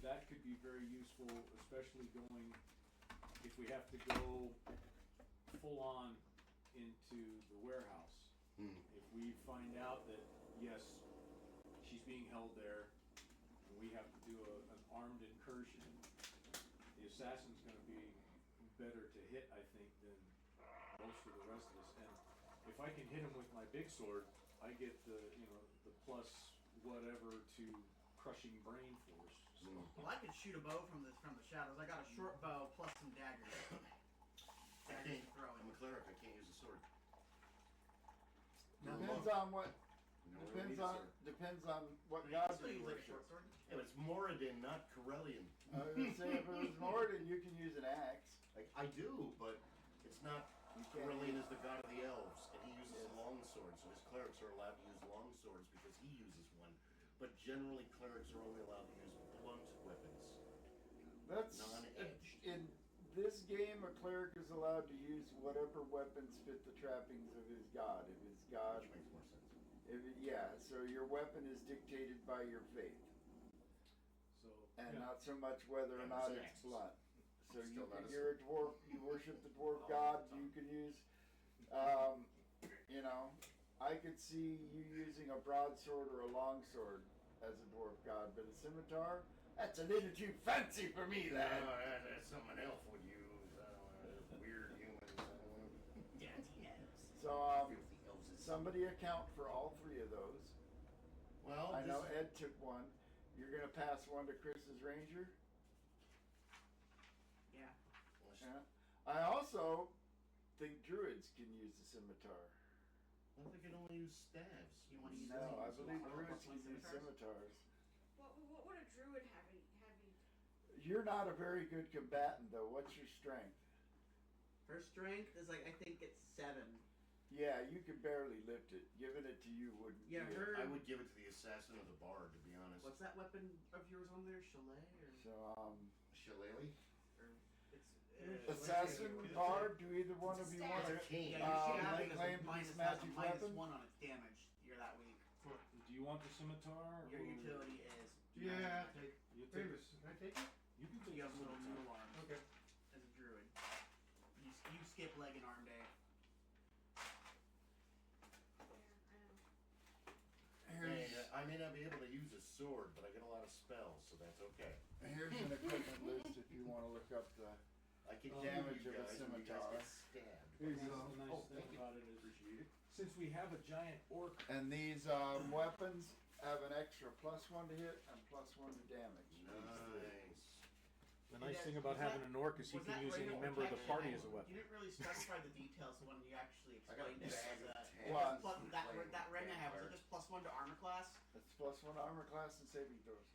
That could be very useful, especially going if we have to go full on into the warehouse. If we find out that yes, she's being held there, and we have to do an armed incursion, the assassin's going to be better to hit, I think, than most of the rest of us. And if I can hit him with my big sword, I get the the plus whatever to crushing brain force. So. Well, I could shoot a bow from the shadows. I got a short bow plus some daggers. Daggers to throw I'm in. a cleric. I can't use a sword. Depends on what. No, we don't need a sword. Depends on what You god still you use like a worship. short sword. Yeah, but it's Moradin, not Corellian. I was gonna say if it was Morden, you can use an axe. I do, but it's not. Corellian is the god of the elves, and he uses a long sword, so his clerics are allowed to use long swords because he uses one. But generally, clerics are only allowed to use blunt weapons. That's non-edged. in this game. A cleric is allowed to use whatever weapons fit the trappings of his god. If his god, Which makes more sense. so your weapon is dictated by your faith, So and yeah. not so much whether or And not it's an it's axe. blunt. So Still not a you're a dwarf. You worship the dwarf god. You can use, I could see you using a broadsword or a longsword as a dwarf god, but a scimitar, that's a little too fancy for me, No, lad. that's something an elf would use. I don't know, weird humans. I don't know. Dirty elves. So Filthy elves is somebody account for all three of those. Well, I know Ed took one. You're gonna pass one to Chris's ranger. Yeah. Yeah. I also think druids can use the scimitar. Well, they can only use staves. You want to use No, I believe plus druids one can use scimitars? scimitars. What would a druid have? You're not a very good combatant, though. What's your strength? Her strength is like I think it's 7. Yeah, you can barely lift it. Giving it to you wouldn't. Yeah, be it. her. I would give it to the assassin or the bard, to be honest. What's that weapon of yours on there? Chalet or? So Shillelagh? It's assassin, bard. Do either one of you want It's a to? king. Yeah, you should have lay it as claim a to minus, this has a magic minus weapon? 1 on its damage. You're that weak. Do you want the scimitar? Your or- utility is. Yeah. Magic. You Wait a take, minute, can I take it? you can take You the have little scimitar. noodle arms Okay. as a druid. You skip leg and arm day. And, I may not be able to use a sword, but I get a lot of spells, so that's okay. Here's an equipment list if you want to look up the. I can Damage heal you of a guys when you guys scimitar. get stabbed. Here you That's go. the nice Oh, thing thank you. about it is, since we have a giant orc, And these weapons have an extra +1 to hit and +1 to damage. Nice. the nice thing about having an orc is he Was can that use any regular member of the protection? party as a weapon. You didn't really specify the details when you actually I got a explained it. bag of As, ten. What? plus, that Playing that ring I have, was vampire. it just +1 to armor class? It's +1 armor class and saving throws.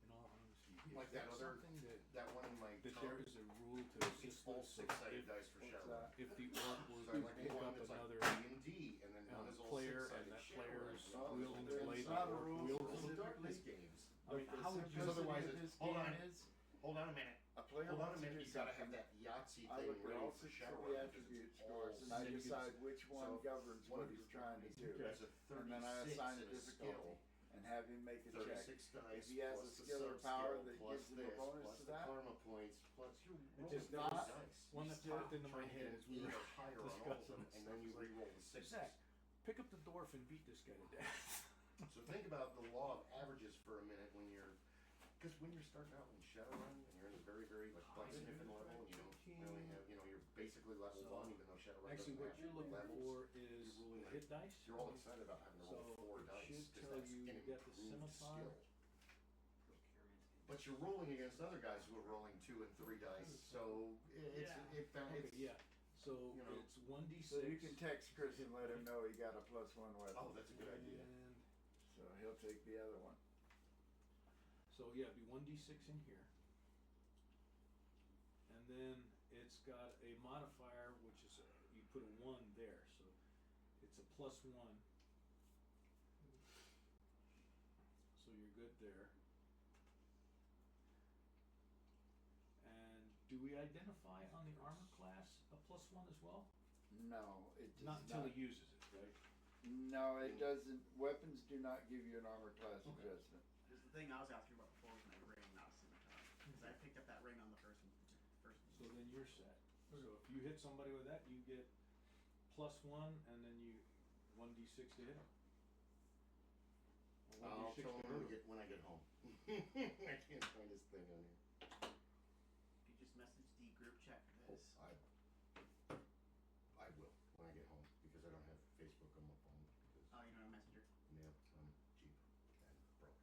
In all honesty, Like that other, that one in my that tongue. there is a rule to It's this all list that six-sided if, dice for What's Shadowrun. that? if the orc were So I to like pick one up that's like another D&D, and then one is all player and six-sided that Shadowrun. player's Well, willing to there's play the not a orc rule wields Those it. are darkness games. I mean, how would you? Because otherwise Simplicity of it's- this hold game on. is Hold on a minute. a player Hold on wants a to minute. do You gotta have something. that Yahtzee I thing look at ready all for 6 of Shadowrun. the because attribute it's scores all and I six. decide which one So, governs one what of he's your trying to do. That's a And then I 36 assign a and a difficulty skill. and have him make a check. 36 dice If he has plus a the skill or sub-skill, power that plus gives him a this, bonus plus to the that. karma points, plus your roll just those not dice. One that popped into my Try and head get as an we 8 were or higher on all of them, discussing and then you this. re-roll the sixes. Zach, pick up the dwarf and beat this guy to death. So think about the law of averages for a minute when you're, because when you're starting out in Shadowrun and you're in the very, very like blacksmithing level and you don't really have, you're basically level 1 even though know, Shadowrun Actually, doesn't what have you're looking levels. for is You're ruling the hit dice. You're all excited about having to roll So 4 it dice, should 'cause tell that's you an you got the improved scimitar. skill. But you're rolling against other guys who are rolling 2 and 3 dice, so it's, Okay, yeah. So you know. it's 1d6. So you can text Chris and let him know he got a +1 weapon. Oh, that's a good idea. And So he'll take the other one. so yeah, it'd be 1d6 in here. And then it's got a modifier, which is you put a 1 there, so it's a +1. So you're good there. And do we identify on the armor class a +1 as well? No, it does Not until he uses it, right? No, it doesn't. Weapons do not give you an armor class adjustment. Because the thing I was asking about before was my ring, not a scimitar. Because I picked up that ring on the first one. So then you're set. So if you hit somebody with that, you get +1, and then you 1d6 to hit them. I'll tell him when I get home. I can't find his thing on here. You just message the group chat for this. I will when I get home because I don't have Facebook on my phone because Oh, you know, a messenger. yeah, I'm cheap and broke.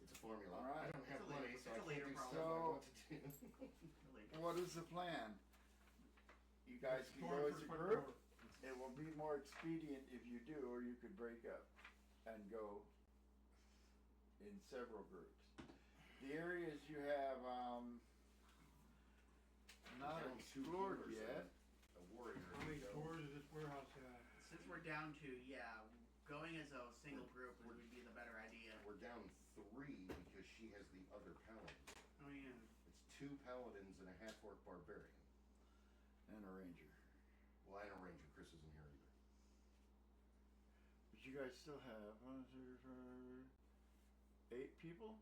It's a formula. All right. I don't have It's a money, later- so it's I a can't later do problem. stuff I So- want to do. What is the plan? You guys can Storm go for as a front group. door. It will be more expedient if you do, or you could break up and go in several groups. The areas you have not Down 2 explored healers yet. and a warrior. How many So- doors does this warehouse have? Since we're down to, going as a single group would be the better idea. We're down 3 because she has the other paladin. Oh, yeah. It's 2 paladins and a half-orc barbarian. And a ranger. Well, I know Ranger. Chris isn't here either. But you guys still have 1, 2, 3, 8 people?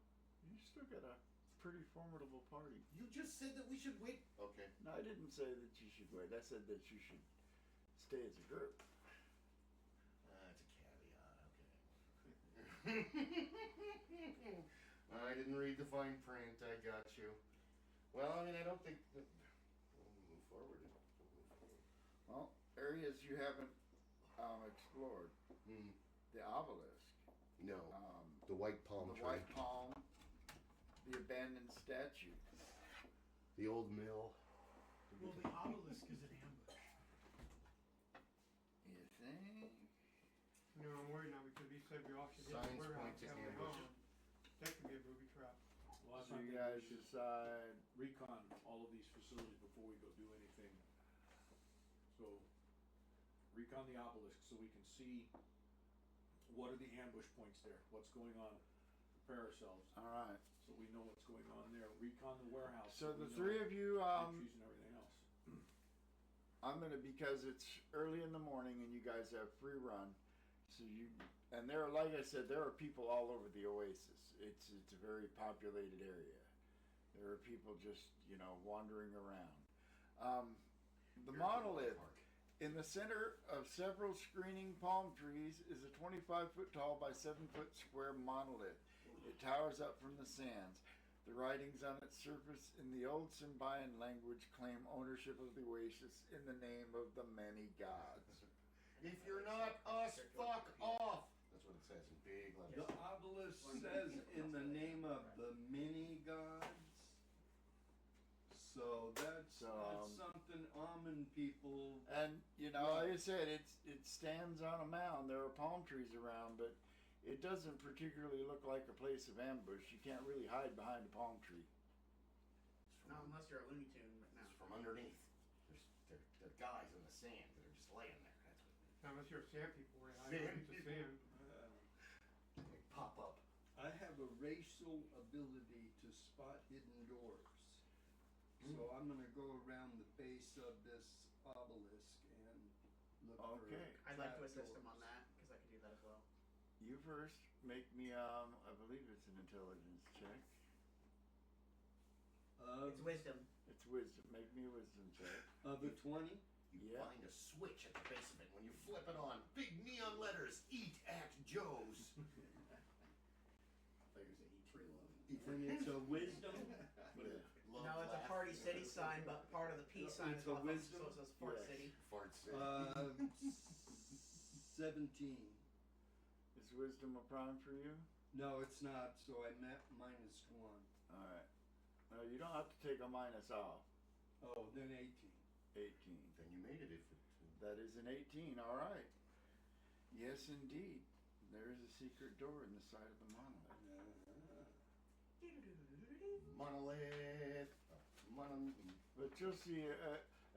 You still got a pretty formidable party. You just said that we should wait. Okay. No, I didn't say that you should wait. I said that you should stay as a group. That's a caveat. Okay. I didn't read the fine print. I got you. Well, I mean, I don't think that we'll move forward. Well, areas you haven't explored. The obelisk. No. The white palm The tree. white palm. The abandoned statue. The old mill. Well, the obelisk is an ambush. You think? No, I'm worried now because he said we all should hit Signs the warehouse point to that way ambush. home. That could be a booby trap. Well, I So think you we guys should decide. recon all of these facilities before we go do anything. So recon the obelisk so we can see what are the ambush points there, what's going on, prepare ourselves All right. so we know what's going on there. Recon the warehouse. So we the know 3 of you, entries and everything else. I'm gonna, because it's early in the morning and you guys have free run. So you, and there are, like I said, there are people all over the oasis. It's a very populated area. There are people just, wandering around. The monolith in the center of several screening palm trees is a 25-foot tall by 7-foot square monolith. It towers up from the sands. The writings on its surface in the old Symbian language claim ownership of the oasis in the name of the many gods. If you're not us, fuck off. That's what it says in big letters. The obelisk says in the name of the many gods. So that's not something Amun people. And like I said, it stands on a mound. There are palm trees around, but it doesn't particularly look like a place of ambush. You can't really hide behind a palm tree. Not unless you're a Looney Tune, but no. It's from underneath. There are guys in the sand that are just laying there. That's what Not unless you're sand people, right? I don't need to sand. they pop up. I have a racial ability to spot hidden doors. So I'm gonna go around the base of this obelisk and look for. Okay. I'd like to assist trapdoors. him on that because I could do that as well. You first. Make me, I believe it's an intelligence check. It's wisdom. It's wisdom. Make me a wisdom check. Of the 20? You Yeah. find a switch at the base of it. When you flip it on, big neon letters, eat at Joe's. I thought you were saying eat tree love. And it's a wisdom? Love No, it's a laugh. party city sign, but part of the peace sign It's is a off, wisdom? so it says Fort Yes. City. Fart City. 17. Is wisdom a prime for you? No, it's not, so I met -1. Alright. You don't have to take a minus off. Oh, then 18. 18. Then you made it if it. That is an 18, alright. Yes, indeed. There is a secret door in the side of the monolith. Monolith. But you'll see,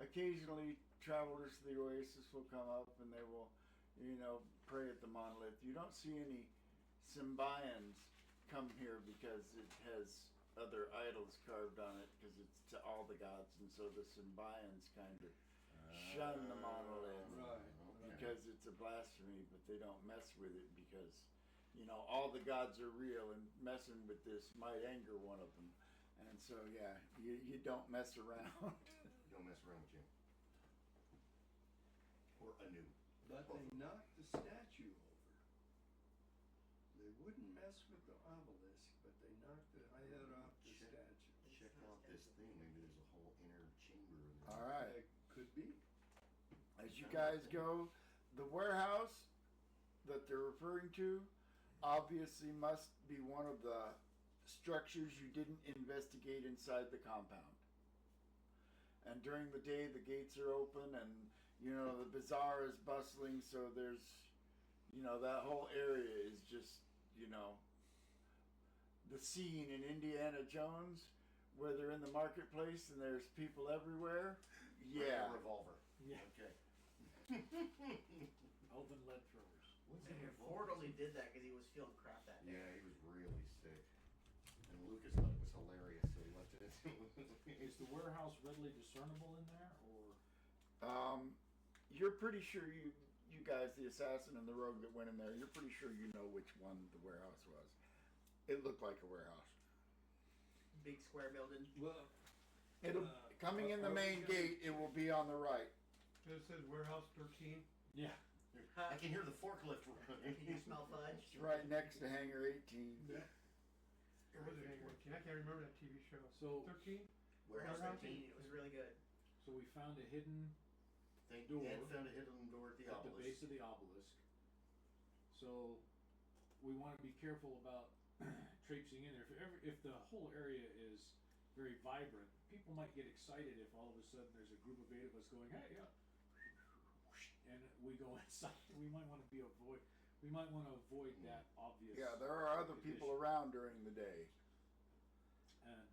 occasionally travelers to the oasis will come up and they will, pray at the monolith. You don't see any Symbians come here because it has other idols carved on it because it's to all the gods, and so the Symbians kind of shun the monolith because it's a blasphemy, but they don't mess with it because, all the gods are real, and messing with this might anger one of them. And so, yeah, you don't mess around. Don't mess around with Jim. Or Anu. But they knocked the statue over. They wouldn't mess with the obelisk, but they knocked the head off the statue. Check out this thing. Maybe there's a whole inner chamber in there. Alright. It could be. As you guys go, the warehouse that they're referring to obviously must be one of the structures you didn't investigate inside the compound. And during the day, the gates are open and, the bazaar is bustling, so there's, that whole area is just, the scene in Indiana Jones where they're in the marketplace and there's people everywhere. Yeah. Revolver. Yeah. Okay. Elven lead throwers. Ford only did that because he was feeling crap that day. Yeah, he was really sick. And Lucas thought it was hilarious, so he left it in. Is the warehouse readily discernible in there, or? You're pretty sure you guys, the assassin and the rogue that went in there, you're pretty sure you know which one the warehouse was. It looked like a warehouse. Big square building. Well, It'll coming in the main gate. It will be on the right. It says warehouse 13. Yeah. I can hear the forklift running. Can you smell fudge? It's right next to Hangar 18. Yeah. Or was it 14? I can't remember that TV show. So 13? Warehouse 13. It was really good. So we found a hidden They door found a hidden door at the at the obelisk. base of the obelisk. So we want to be careful about traipsing in there. If the whole area is very vibrant, people might get excited if all of a sudden there's a group of 8 of us going, hey, yeah, and we go inside. We might want to avoid that obvious. Yeah, there are other people around during the day. And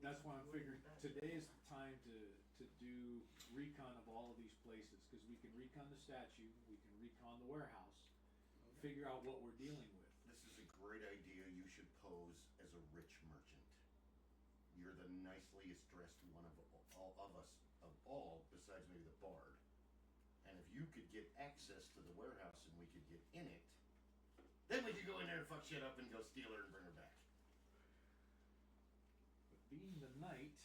that's why I'm figuring today is the time to do recon of all of these places, because we can recon the statue, we can recon the warehouse, figure out what we're dealing with. This is a great idea. You should pose as a rich merchant. You're the niceliest dressed one of all, besides maybe the bard. And if you could get access to the warehouse and we could get in it, then we could go in there and fuck shit up and go steal her and bring her back. But being the knight,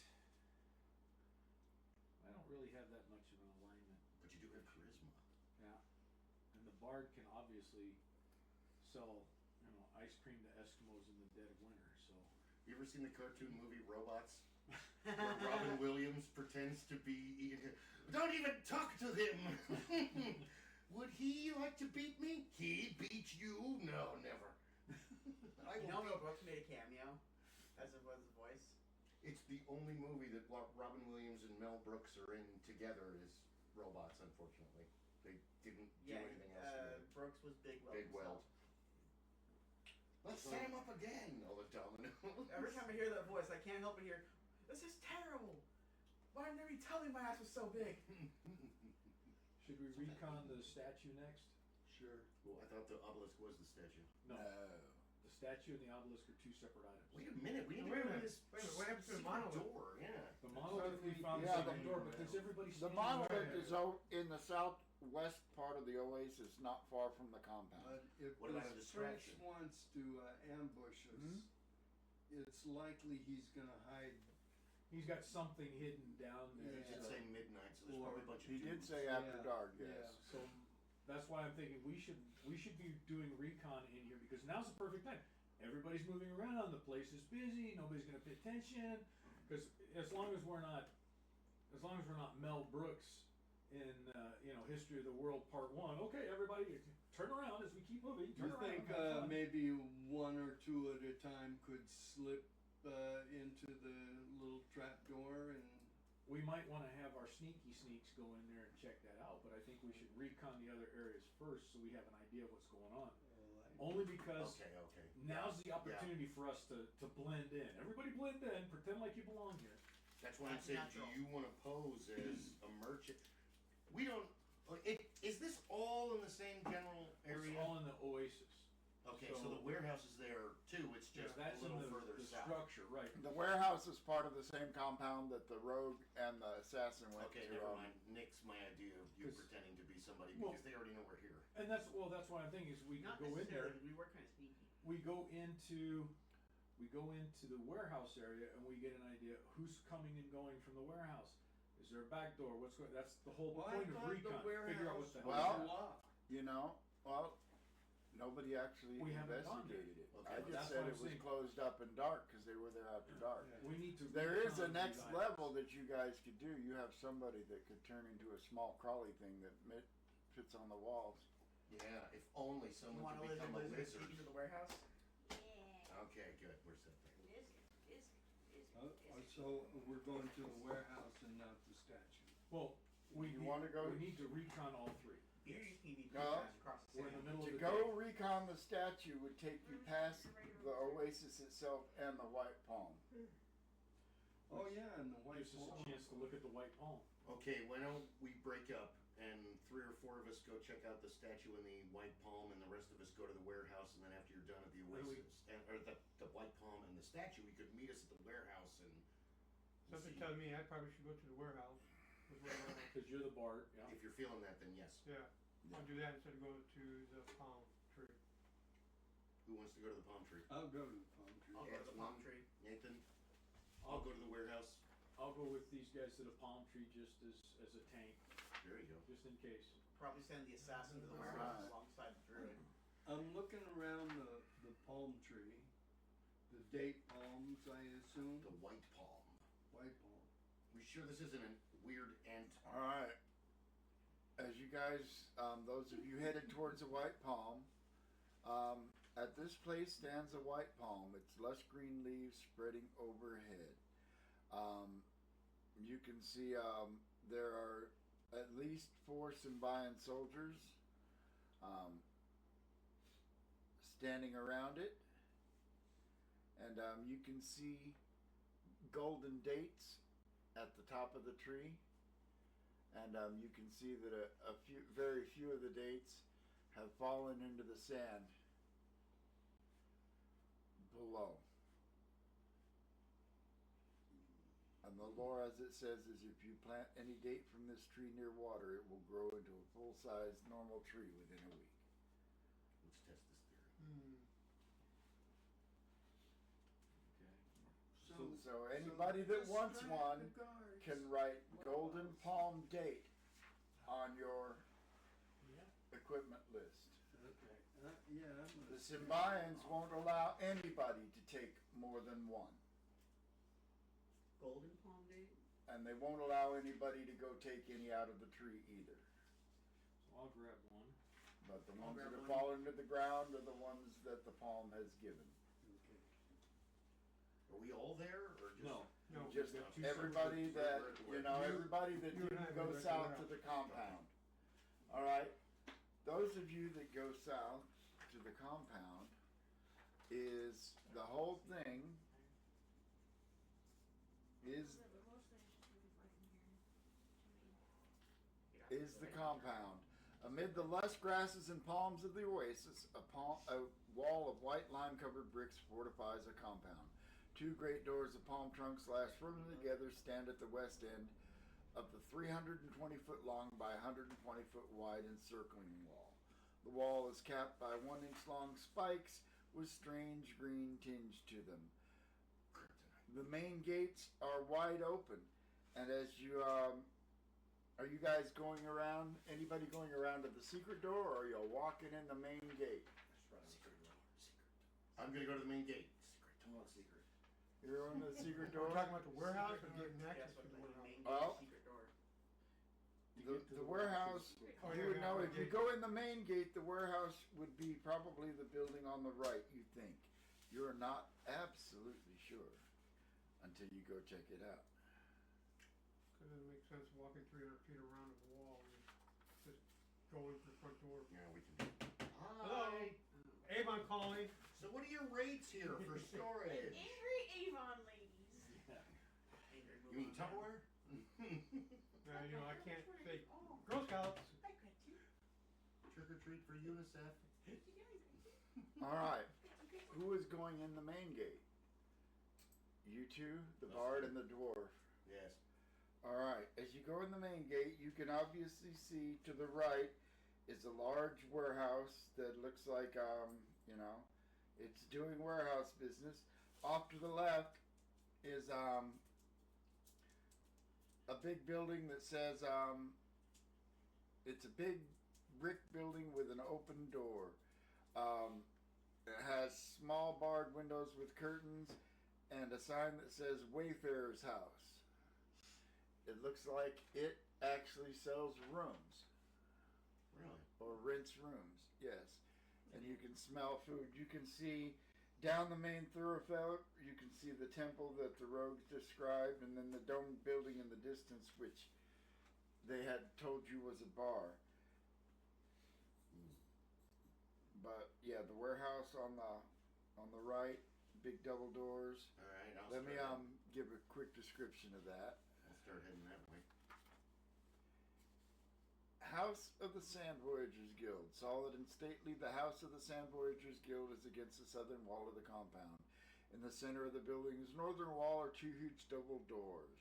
I don't really have that much of an alignment. But you do have charisma. Yeah. And the bard can obviously sell, ice cream to Eskimos in the dead of winter, so. You ever seen the cartoon movie Robots? Where Robin Williams pretends to be... Don't even talk to him! Would he like to beat me? He beat you? No, never. Mel Brooks made a cameo as it was the voice. It's the only movie that Robin Williams and Mel Brooks are in together is Robots, unfortunately. They didn't do anything else together. Brooks was Big Weld. Big Weld. Let's set him up again, all the dominoes. Every time I hear that voice, I can't help but hear, this is terrible. Why didn't they tell me my ass was so big? Should we recon the statue next? Sure. Well, I thought the obelisk was the statue. No. The statue and the obelisk are 2 separate items. Wait a minute, we need to Wait a go to minute. this Wait a minute, what happened to the secret monolith? door, yeah. The monolith, we found Yeah, the second door, but does everybody The stand monolith there? is in the southwest part of the oasis, not far from the compound. But if What about a this prince distraction? wants to ambush us, it's likely he's going to hide. He's got something hidden down there. It did so- say midnight, so there's Or- probably a bunch of He did dudes. say after Yeah, dark, yeah. yes. So that's why I'm thinking we should be doing recon in here, because now's the perfect time. Everybody's moving around, the place is busy, nobody's gonna pay attention, Cause as long as we're not Mel Brooks in, History of the World Part 1, okay, everybody, turn around as we keep moving, You turn around. think have fun. maybe one or two at a time could slip into the little trap door and? We might wanna have our sneaky sneaks go in there and check that out, but I think we should recon the other areas first so we have an idea of what's going on. Only because Okay. now's the opportunity for us to blend in. Everybody blend in, pretend like you belong here. That's why I'm That's saying, natural. do you wanna pose as a merchant? We don't, is this all in the same general area? It's all in the oasis. Okay, so the warehouse is there too, it's just a That's in little the further south. structure, right. The warehouse is part of the same compound that the rogue and the assassin went Okay, to. never mind, nix my idea of you 'Cause- pretending to be somebody, Well- because they already know we're here. And that's why I'm thinking is we Not go in there, necessarily, we were kinda sneaky. we go into the warehouse area and we get an idea who's coming and going from the warehouse. Is there a back door? That's the whole Well, I point of thought the recon. Figure out warehouse what the hell. Well, was locked. Nobody actually We haven't gone there. investigated it. Okay, I but just that's said what it I'm was saying. closed up and dark because they were there after dark. Yeah. We need to. There is a recon next these level items. that you guys could do. You have somebody that could turn into a small crawly thing that fits on the walls. Yeah, if only You someone wanna could live in become a lizard wizard. sneak into the warehouse? Yeah. Okay, good, we're set there. So we're going to the warehouse and not the statue. Well, You wanna go- We need to recon all three. You need to No. pass across the We're in the sand. middle of To the go day. recon the statue would take you past the oasis itself and the white palm. Oh, yeah, and the white Gives us wall. a chance to look at the white palm. Okay, why don't we break up and 3 or 4 of us go check out the statue and the white palm, and the rest of us go to the warehouse, and then after you're done at the Where do we- oasis, or the white palm and the statue, you could meet us at the warehouse and Something see. tells me I probably should go to the warehouse. Cause you're the bard, yeah. If you're feeling that, then yes. Yeah, I'll do that instead of going to the palm tree. Who wants to go to the palm tree? I'll go to the palm tree. I'll go to the palm tree. Nathan? I'll go to the warehouse. I'll go with these guys to the palm tree just as a tank, There you go. just in case. Probably send the assassin to the Alright. warehouse alongside the druid. I'm looking around the palm tree, the date palms, I assume, The white palm. white palm. We sure this isn't a weird ant? All right. As you guys, those of you headed towards the white palm, at this place stands a white palm. It's lush green leaves spreading overhead. You can see there are at least 4 Symbian soldiers standing around it, and you can see golden dates at the top of the tree, and you can see that very few of the dates have fallen into the sand below. And the lore, as it says, is if you plant any date from this tree near water, it will grow into a full-sized normal tree within a week. Let's test this theory. So anybody that wants distract one the guards. can write golden palm date on your equipment list. Okay. Yeah, I'm The gonna. Symbians won't allow anybody to take more than one. Golden palm date? And they won't allow anybody to go take any out of the tree either. So I'll grab one. But the I'll ones that grab have one. fallen to the ground are the ones that the palm has given. Okay. Are we all there, or just? No. No, Just got two everybody separate- that, we're at the everybody that you and I didn't go were at the south to warehouse. the compound. Alright? Those of you that go south to the compound is the whole thing is the compound. Amid the lush grasses and palms of the oasis, a wall of white lime-covered bricks fortifies a compound. 2 great doors of palm trunks lashed firmly together stand at the west end of the 320-foot long by 120-foot wide encircling wall. The wall is capped by 1-inch long spikes with strange green tinge to them. The main gates are wide open, and as you are you guys going around? Anybody going around to the secret door, or are you walking in the main gate? Secret. I'm gonna go to the main gate. Secret. Secret. You're on the secret We're door. talking about the warehouse or getting Yes, access but to the the warehouse? main Well, secret door. The warehouse, Oh, you yeah, would yeah, know the if you gate. go in the main gate, the warehouse would be probably the building on the right, you think. You're not absolutely sure until you go check it out. Cause it doesn't make sense walking 300 feet around the wall and just go in the front door. Yeah, we can. Hello? Hi. Avon calling. So what are your rates here for storage? Angry Avon ladies. You mean Tupperware? You know, I can't say Girl Scouts. I could too. Trick or treat for UNICEF. Alright, who is going in the main gate? You two, the bard and the dwarf. Yes. Alright, as you go in the main gate, you can obviously see to the right is a large warehouse that looks like, you know, it's doing warehouse business. Off to the left is, a big building that says, it's a big brick building with an open door. It has small barred windows with curtains and a sign that says Wayfarer's House. It looks like it actually sells rooms. Really? Or rents rooms, yes. And you can smell food. You can see down the main thoroughfare, you can see the temple that the rogues described, and then the domed building in the distance, which they had told you was a bar. But yeah, the warehouse on the right, big double doors. All right. Let me give a quick description of that. I'll start heading that way. House of the Sand Voyagers Guild. Solid and stately, the House of the Sand Voyagers Guild is against the southern wall of the compound. In the center of the building's northern wall are two huge double doors.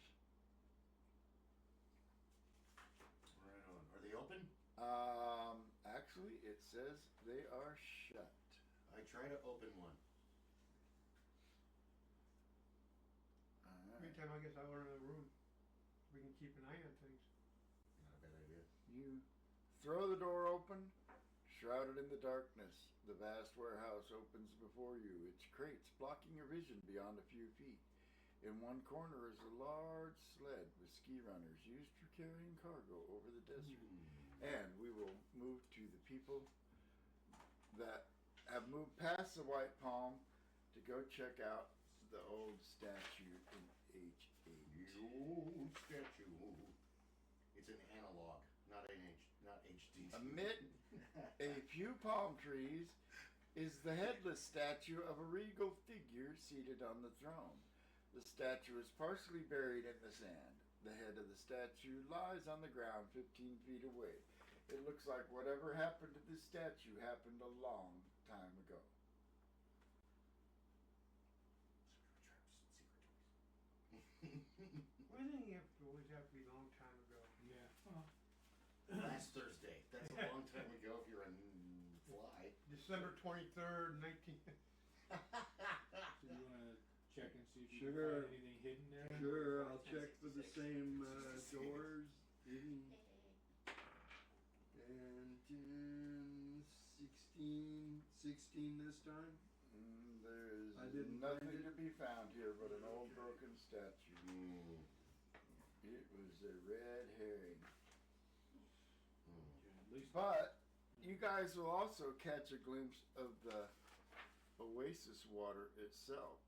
Right on. Are they open? Actually, it says they are shut. I try to open one. Alright. Meantime, I guess I'll order another room. We can keep an eye on things. Not a bad idea. You throw the door open, shrouded in the darkness. The vast warehouse opens before you, its crates blocking your vision beyond a few feet. In one corner is a large sled with ski runners used for carrying cargo over the desert. And we will move to the people that have moved past the White Palm to go check out the old statue in H8. The old statue. It's an analog, not HD. Amid a few palm trees is the headless statue of a regal figure seated on the throne. The statue is partially buried in the sand. The head of the statue lies on the ground 15 feet away. It looks like whatever happened to this statue happened a long time ago. Why do you always have to be a long time ago? Yeah. Last Thursday. That's a long time ago if you're a fly. December 23rd, 19. So you wanna check and see if you Sure. can find anything hidden there? Sure, I'll check for the same doors. And 16 this time? There's I didn't nothing find it. to be found here but an old broken statue. It was a red herring. At least But you guys will also catch a glimpse of the oasis water itself.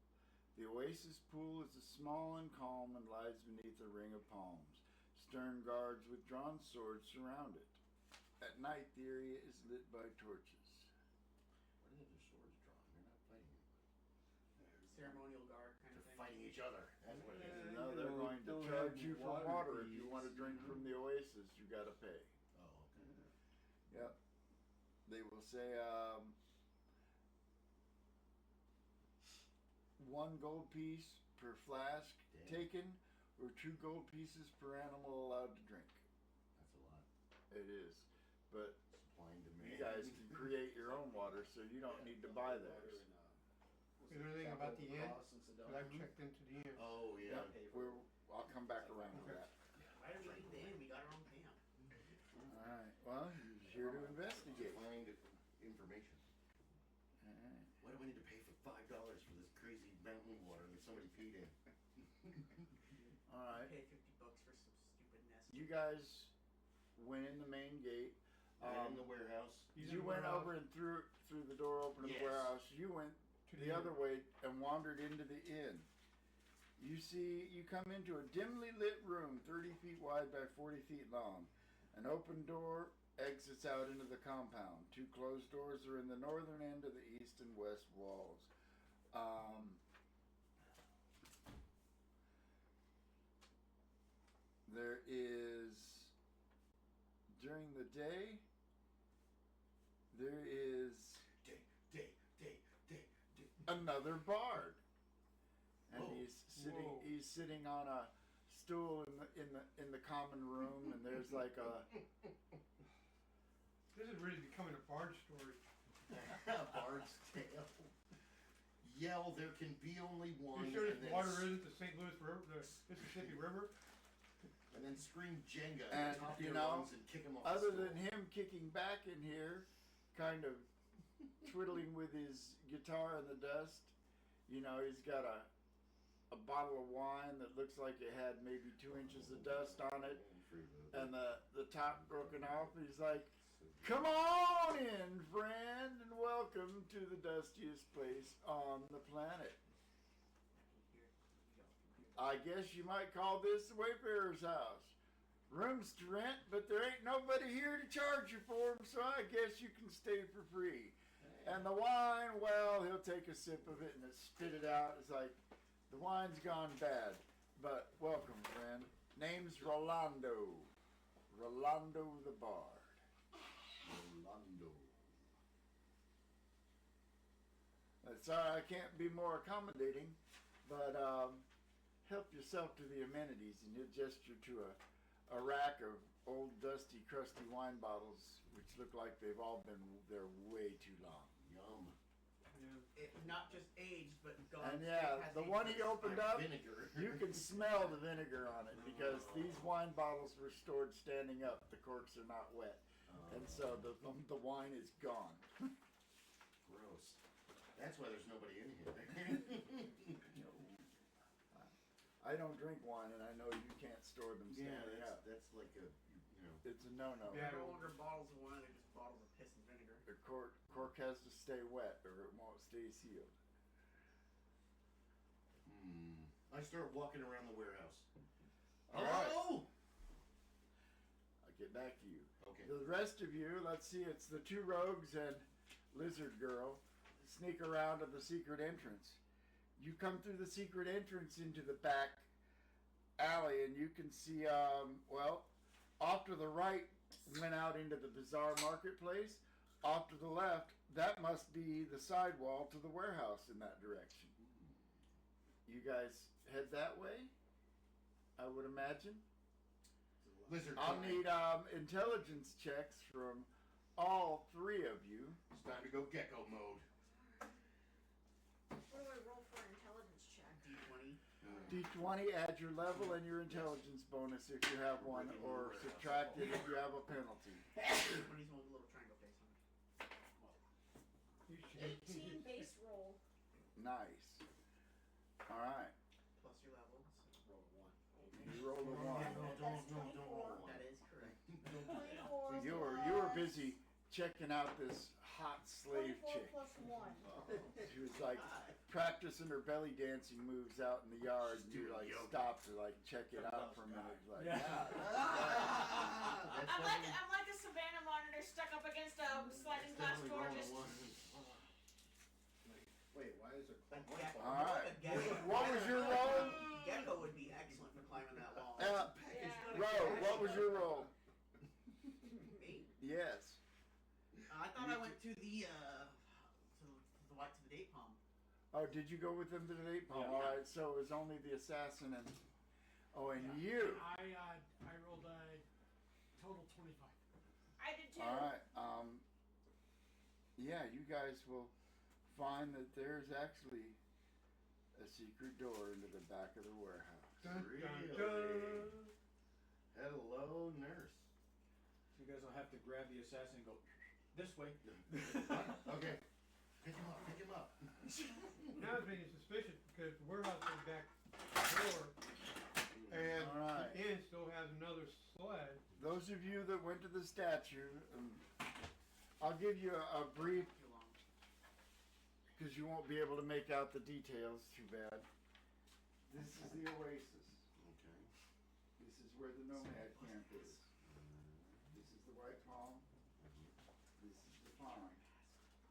The oasis pool is small and calm and lies beneath a ring of palms. Stern guards with drawn swords surround it. At night, the area is lit by torches. Why do they have their swords drawn? They're not fighting anybody. Ceremonial guard kind of They're thing. fighting each other. That's what it is. No, they're going to don't charge have you for water water. If you fees, want to drink you know? from the oasis, you gotta pay. Oh, okay. Yep. They will say, 1 gold piece per flask Damn. taken, or 2 gold pieces per animal allowed to drink. That's a lot. It is. But Supply and demand. you guys can create your own water, so you don't need to buy theirs. Is there anything about the inn? Because I've checked into the inn. Oh, yeah. I'll come back around to Okay. that. Why do we need the inn? We got our own camp. Alright, well, you're here to investigate. Find information. Alright. Why do I need to pay for $5 for this crazy mountain water that somebody paid you guys went in the main gate. And in the warehouse. You went over and through the door open to the Yes. warehouse. You went the other way and wandered into the inn. You come into a dimly lit room 30 feet wide by 40 feet long. An open door exits out into the compound. Two closed doors are in the northern end of the east and west walls. There is, during the day, there is another bard, and he's sitting on a stool in the common room, and there's like a. This is really becoming a bard story. Bard's tale. Yell, there can be only one. You sure and this then water isn't the St. Louis River, the Mississippi River? And then scream Jenga And at the top of you your know, lungs and kick him off other the than him kicking back in here, kind of twiddling with his guitar in the dust, you know, he's got a bottle of wine that looks like it had maybe 2 inches of dust on it, and the top broken off. He's like, "Come on in, friend, and welcome to the dustiest place on the planet. I guess you might call this the Wayfarer's house. Rooms to rent, but there ain't nobody here to charge you for them, so I guess you can stay for free. And the wine, well, he'll take a sip of it and spit it out. It's like, the wine's gone bad, but welcome, friend. Name's Rolando. Rolando the Bard." Rolando. Sorry, I can't be more accommodating, but help yourself to the amenities, and he'll gesture to a rack of old, dusty, crusty wine bottles, which look like they've all been there way too long. Yum. Not just aged, but gone. And yeah, the one he opened up, Vinegar. you can smell the vinegar on it, because these wine bottles were stored standing up. The corks are not wet, and so the wine is gone. Gross. That's why there's nobody in here. I don't drink wine, and I know you can't store them standing up. that's like a, you know. It's a no-no. They're no longer bottles of wine, they're just bottles of piss and vinegar. The cork has to stay wet, or it won't stay sealed. I start walking around the warehouse. All right. Hello? I'll get back to you. Okay. The rest of you, let's see, it's the two rogues and Lizard Girl sneak around to the secret entrance. You come through the secret entrance into the back alley, and you can see, off to the right went out into the bizarre marketplace. Off to the left, that must be the sidewall to the warehouse in that direction. You guys head that way, I would imagine. Lizard I'll time. need intelligence checks from all three of you. It's time to go gecko mode. What do I roll for an intelligence check? D20. D20, add your level and your intelligence bonus if you have one, or subtract it if you have a penalty. D20's one with a little triangle face on it. 18 base roll. Nice. All right. Plus your level. So roll a 1. You rolled a one. Don't roll one. That is correct. 24 You were busy checking out this hot slave 24 chick. plus 1. She was like practicing her belly dancing moves out in the yard, and you like stopped to like check it out for a minute. Like, I'm like a Savannah monitor stuck up against a sliding glass door. Just Wait, why is there all right. What was your roll? Gecko would be excellent for climbing that wall. Roll. What was your roll? Me? Yes. I thought I went to the date palm. Oh, did you go with them to the date palm? Yeah. All right. So it was only the assassin and you. I rolled a total 25. I did too. All right. Yeah, you guys will find that there's actually a secret door into the back of the warehouse. Dun, dun, Really? dun. Hello, nurse. You guys will have to grab the assassin and go this way. Okay. Pick him up. Now it's making suspicious because the warehouse is back door, and All right. the inn still has another slave. those of you that went to the statue, I'll give you a brief, Too long. because you won't be able to make out the details too bad. This is the oasis. Okay. This is where the nomad camp is. This is the white palm. This is the pine.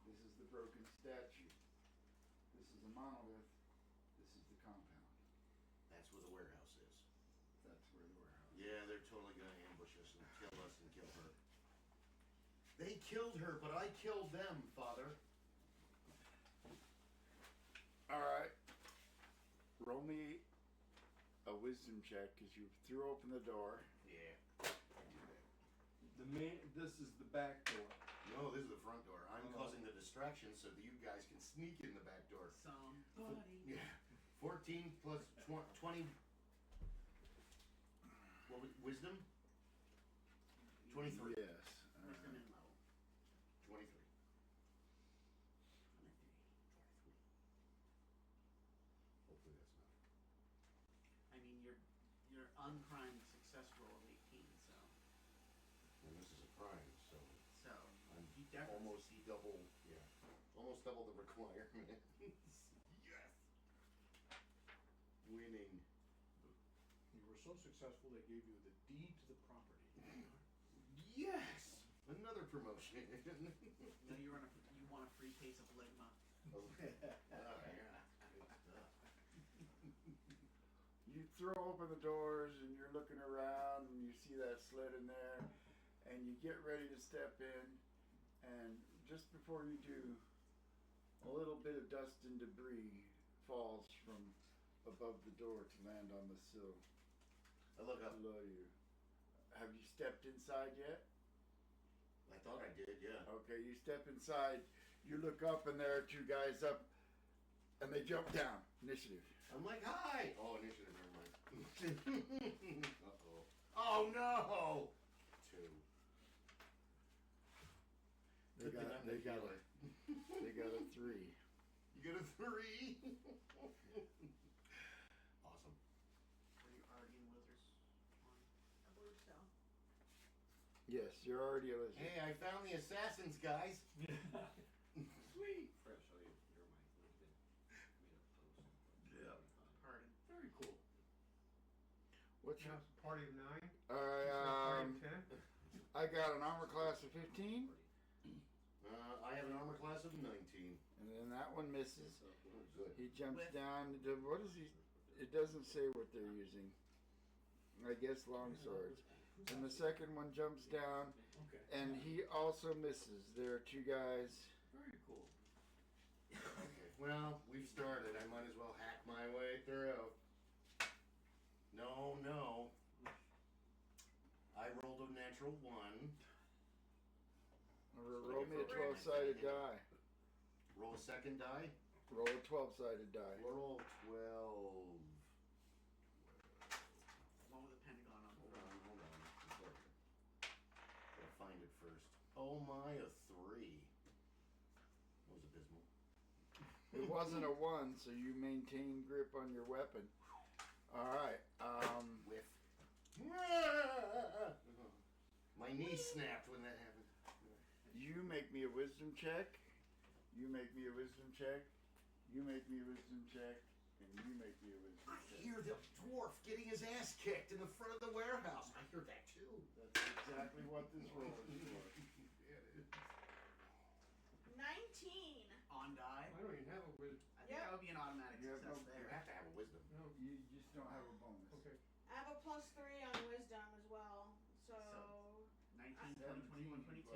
This is the broken statue. This is a monolith. This is the compound. That's where the warehouse is. That's where the warehouse is. Yeah, they're totally gonna ambush us and kill us and kill her. They killed her, but I killed them, Father. Alright. Roll me a wisdom check because you threw open the door. Yeah, I do that. This is the back door. No, this is the front door. I'm causing the distraction so that you guys can sneak in the back door. Somebody. Yeah. 14 plus 20. What was wisdom? 23. Yes. Wisdom in level. 23. 23. Hopefully that's not. I mean, your uncrimed success roll of 18, so And this is a prime, so I'm you definitely almost double. Yeah, almost double the requirement. Yes. Winning. You were so successful they gave you the deed to the property. Yes. Another promotion. No, you want a free case of Ligma. Oh, yeah. You throw open the doors and you're looking around and you see that sled in there and you get ready to step in, and just before you do, a little bit of dust and debris falls from above the door to land on the sill I look up. below you. Have you stepped inside yet? I thought I did, yeah. Okay, you step inside, you look up and there are two guys up and they jump down. Initiative. I'm like, hi! Oh, initiative, never mind. Uh-oh. Oh, no! 2. They Good thing got, I'm they the got, healer. they got a 3. You get a 3? Awesome. Were you already in Wizards? I believe so. Yes, you're already a lizard. Hey, I found the assassins, guys. Sweet. Fred, I'll show you. You're my LinkedIn made up post. Yeah. Pardon. Very cool. What's your... That's a party of 9. Alright, Party of 10. I got an armor class of 15, I have an armor class of 19. and then that one misses. Oh, good. He jumps With- down. What is he? It doesn't say what they're using. I guess long swords. And the second one jumps down, Okay. and he also misses. There are 2 guys. Very cool. Okay. Well, we've started. I might as well hack my way through. No, no. I rolled a natural 1. Roll me a 12-sided die. Roll a second die. Roll a 12-sided die. Roll 12. One with a pentagon on the Hold front. on, hold on. It's right here. Gotta find it first. Oh my, a 3. That was abysmal. It wasn't a 1, so you maintain grip on your weapon. Alright, Whiff. My knee snapped when that happened. you make me a wisdom check. You make me a wisdom check. You make me a wisdom check. And you make me a wisdom I check. hear the dwarf getting his ass kicked in the front of the warehouse. I hear that too. That's exactly what this roll is for. Yeah, it is. 19. On die. I don't even have a wisdom. I think that would be an automatic You have success no- You there. have to have a wisdom. No. You just don't have a bonus. Okay. I have a +3 on wisdom as well. So 19, 20, 21, 22.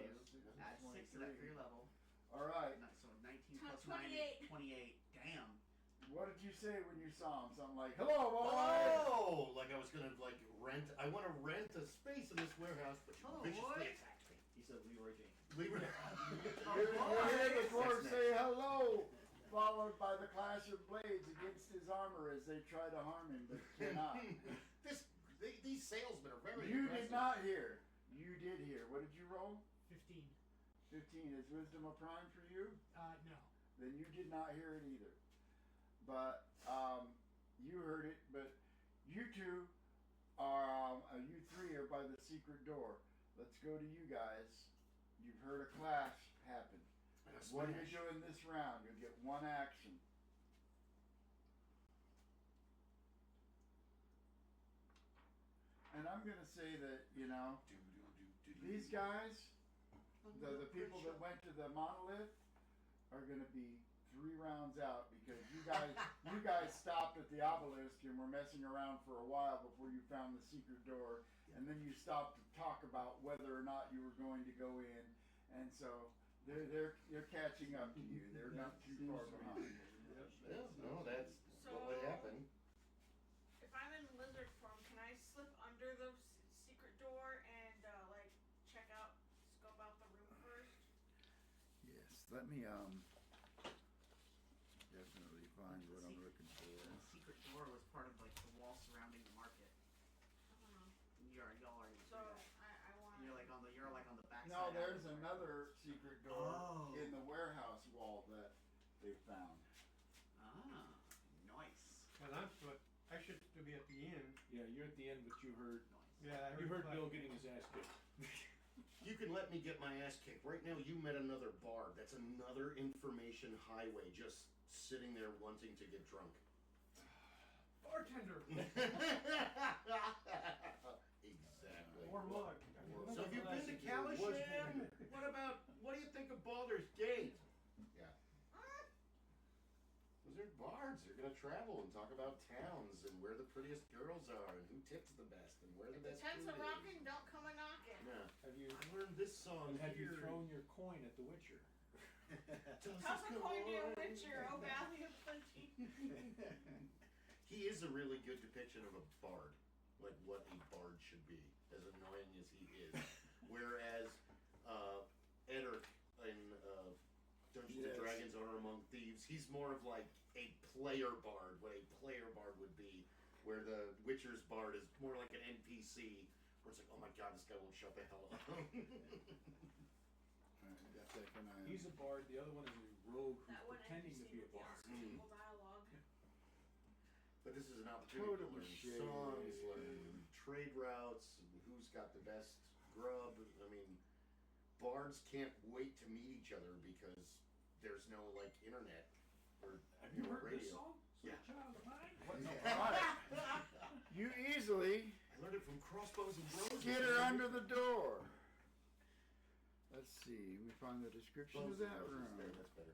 Add 6 to that for your level. Alright, So 19 plus 9, 28. Damn. what did you say when you saw him? Something like, hello, boy! Oh, like I was gonna rent. I want to rent a space in this warehouse, but you Hello, viciously boy. attacked me. He said Leroy James. Leave it. You hear the dwarf say hello, followed by the clash of blades against his armor as they try to harm him, but cannot. These salesmen are very. You aggressive. did not hear. You did hear. What did you roll? 15. 15. Is wisdom a prime for you? No. Then you did not hear it either. But you heard it. But you two are You three are by the secret door. Let's go to you guys. You've heard a clash happen. What are you doing this round? You'll get one action. And I'm gonna say that, these guys, the people that went to the monolith, are gonna be 3 rounds out because you guys stopped at the obelisk and were messing around for a while before you found the secret door, and then you stopped to talk about whether or not you were going to go in, and so they're catching up to you. They're not too far behind. Yeah, no, that's what would happen. If I'm in lizard form, can I slip under the secret door and check out, scope out the room first? Yes, let me definitely find what I'm looking for. The secret door was part of the wall surrounding the market. Y'all already. So I want. You're on the back. No, there's another secret door in the warehouse wall that they found. Ah, nice. And I should still be at the end. Yeah, you're at the end, but you heard. Yeah, I You heard clapping. Bill getting his ass kicked. You can let me get my ass kicked. Right now, you met another bard. That's another information highway just sitting there wanting to get drunk. Bartender. Exactly. Or mug. So have you been to Kalisham? What do you think of Baldur's Gate? Yeah. Those are bards. They're going to travel and talk about towns and where the prettiest girls are and who tips the best and where the best Tents food are rocking, is. don't come a knocking. Yeah. Have you I learned this song have you here. thrown your coin at the Witcher? How's a coin to a witcher, oh valley of plenty? He is a really good depiction of a bard, like what a bard should be, as annoying as he is. Whereas Edric in Dungeons and Dragons: Honor Among Thieves, he's more of like a player bard, what a player bard would be. Where the Witcher's bard is more like an NPC, where it's like, oh my god, this guy won't shut the hell up. He's a bard. The other one is a rogue who's That one pretending to be a bard. People dialogue. But this is an opportunity to learn Shade. songs, learn trade routes, who's got the best grub. I mean, bards can't wait to meet each other because there's no like internet or Have you heard radio. this song? Yeah. Sweet Child of Mine? What? You easily I learned it from Crossbows and Roses. get her under the door. Let's see. We find the description of that room. There, that's better.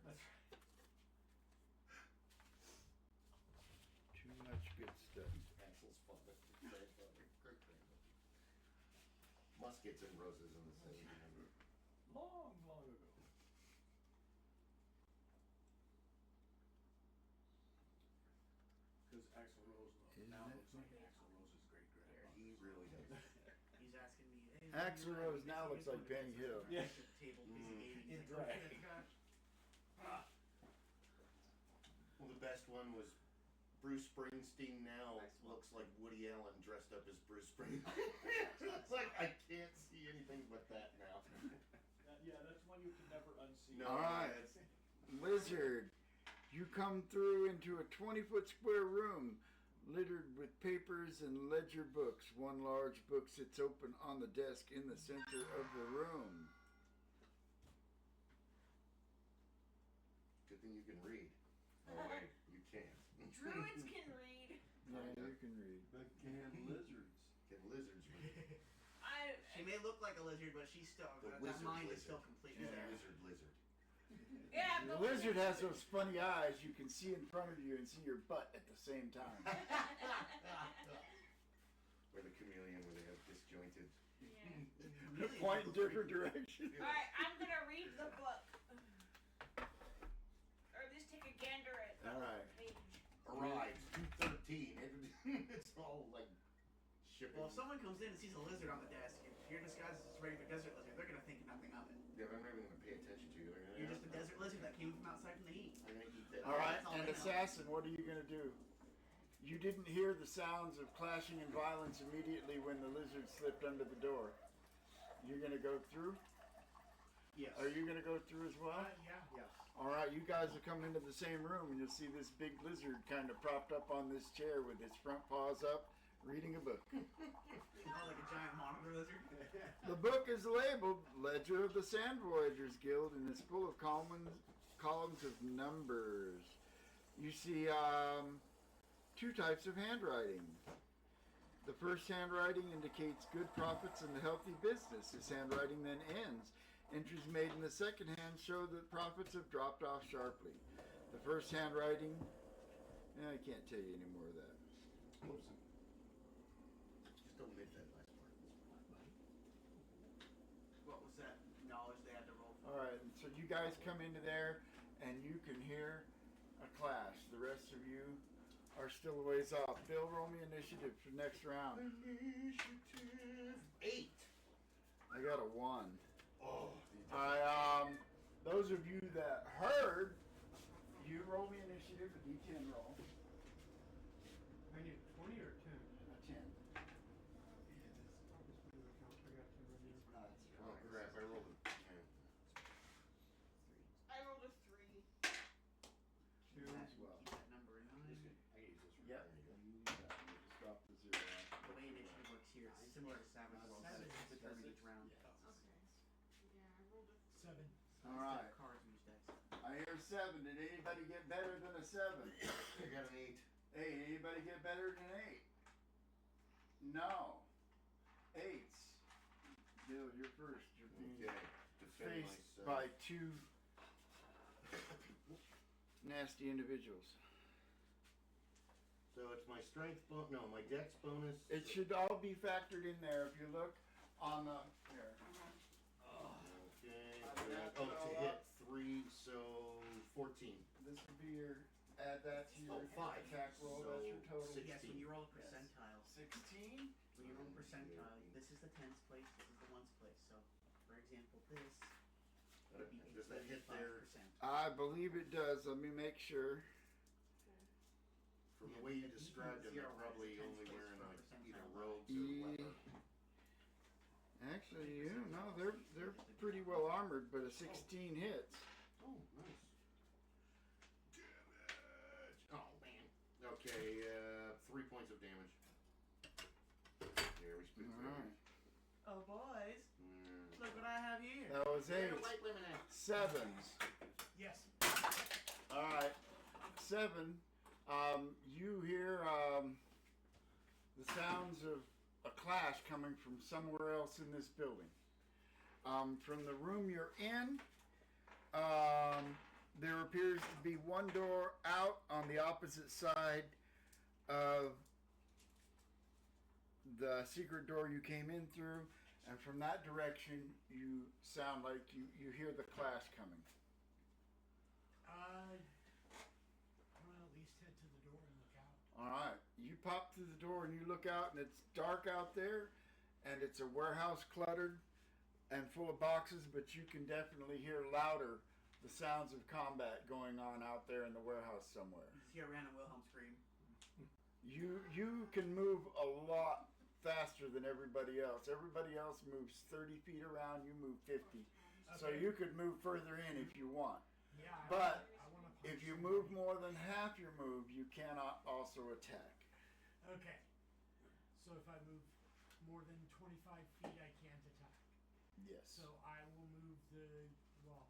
Too much good stuff. Axel's father. Grandfather. Great-grandfather. Muskets and roses in the 1700s. Long, long ago. Because Axl Rose now looks like Axl Rose's great-grandfather. He really does. He's asking me. Hey, Axl Rose now looks like Benny Hill. Yeah. Table piece of gaming. In He's like, drag. "Oh, shit, gosh." Well, the best one was Bruce Springsteen now looks like Woody Allen dressed up as Bruce Springsteen. It's like, I can't see anything but that now. Yeah, that's one you can never unsee. No, Alright. it's- Lizard, you come through into a 20-foot square room littered with papers and ledger books. One large book sits open on the desk in the center of the room. Good thing you can read. Oh wait, you can't. Druids can read. Yeah, you can read. But can lizards? Can lizards read? She may look like a lizard, but she's still. The that wizard mind is lizard. still completely She's a there. lizard. Yeah, The but lizard has those funny eyes. You can see in front of you and see your butt at the same time. Or the chameleon where they have disjointed. Yeah. Point in different directions. Alright, I'm gonna read the book. Or at least take a gander at the Alright. page. Arrived 213. It's all like shipping. Well, if someone comes in and sees a lizard on the desk, if you're disguised as a regular desert lizard, they're gonna think nothing of it. Yeah, they're not even gonna pay attention to you. They're gonna, You're just a desert lizard that came from outside from the heat. I'm gonna eat that. All right, That's all and I know. assassin, what are you gonna do? You didn't hear the sounds of clashing and violence immediately when the lizard slipped under the door. You're gonna go through? Yes. Are you gonna go through as well? Yeah. Yes. All right, you guys will come into the same room and you'll see this big lizard kind of propped up on this chair with its front paws up reading a book. Oh, like a giant monitor lizard. The book is labeled Ledger of the Sand Voyagers Guild and is full of columns of numbers. You see two types of handwriting. The first handwriting indicates good profits and a healthy business. This handwriting then ends. Entries made in the second hand show that profits have dropped off sharply. The first handwriting, I can't tell you any more of that. Just omit that last part. What was that knowledge they had to roll for? Alright, so you guys come into there and you can hear a clash. The rest of you are still a ways off. Bill, roll me initiative for next round. Initiative 8. I got a 1. Oh, Those of you that heard, you roll me initiative, a D10 roll. I need 20 or 10? A 10. oh crap, I rolled a 10. I rolled a 3. Two as well. Keep that number in mind. I use this one. Yep. There you go. You just drop the 0 out. The way initiative works here, it's similar to Savage Worlds. It's determined each round. Okay. Yeah, I rolled a 7. Alright. Cards in each deck. I hear 7. Did anybody get better than a 7? I got an 8. Hey, anybody get better than 8? No. 8s. Bill, you're first. You're being Okay. Defend faced myself. by 2 nasty individuals. So it's my strength bonus. No, my dex bonus. It should all be factored in there. If you look on the here. Okay. That's Oh, all to hit up. 3, so 14. This would be your add that to your 5. attack roll. So that's your total. 16. Yes, when you roll a percentile. 16. When you roll a percentile, this is the tens place, this is the ones place. So, for example, this would be Does that hit there? 75%. I believe it does. Let me make sure. From the way you described them, they're probably only wearing like either robes or Yeah. leather. Actually, no, they're pretty well armored, but a 16 hits. Oh, nice. Damage. Oh man. Okay, 3 points of damage. There we split All right. Oh, boys, Mm. look what I have here. That was 8. White lemonade. 7s. Yes. All right, 7. You hear the sounds of a clash coming from somewhere else in this building. From the room you're in, there appears to be one door out on the opposite side of the secret door you came in through, and from that direction you sound like you hear the clash coming. I'm gonna at least head to the door and look out. Alright, you pop through the door and you look out and it's dark out there and it's a warehouse cluttered and full of boxes, but you can definitely hear louder the sounds of combat going on out there in the warehouse somewhere. You see a random Wilhelm scream. You can move a lot faster than everybody else. Everybody else moves 30 feet around, you move 50. So Okay. you could move further in if you want. Yeah. But I wanna punch if you somebody. move more than half your move, you cannot also attack. Okay. So if I move more than 25 feet, I can't attack. Yes. So I will move the well.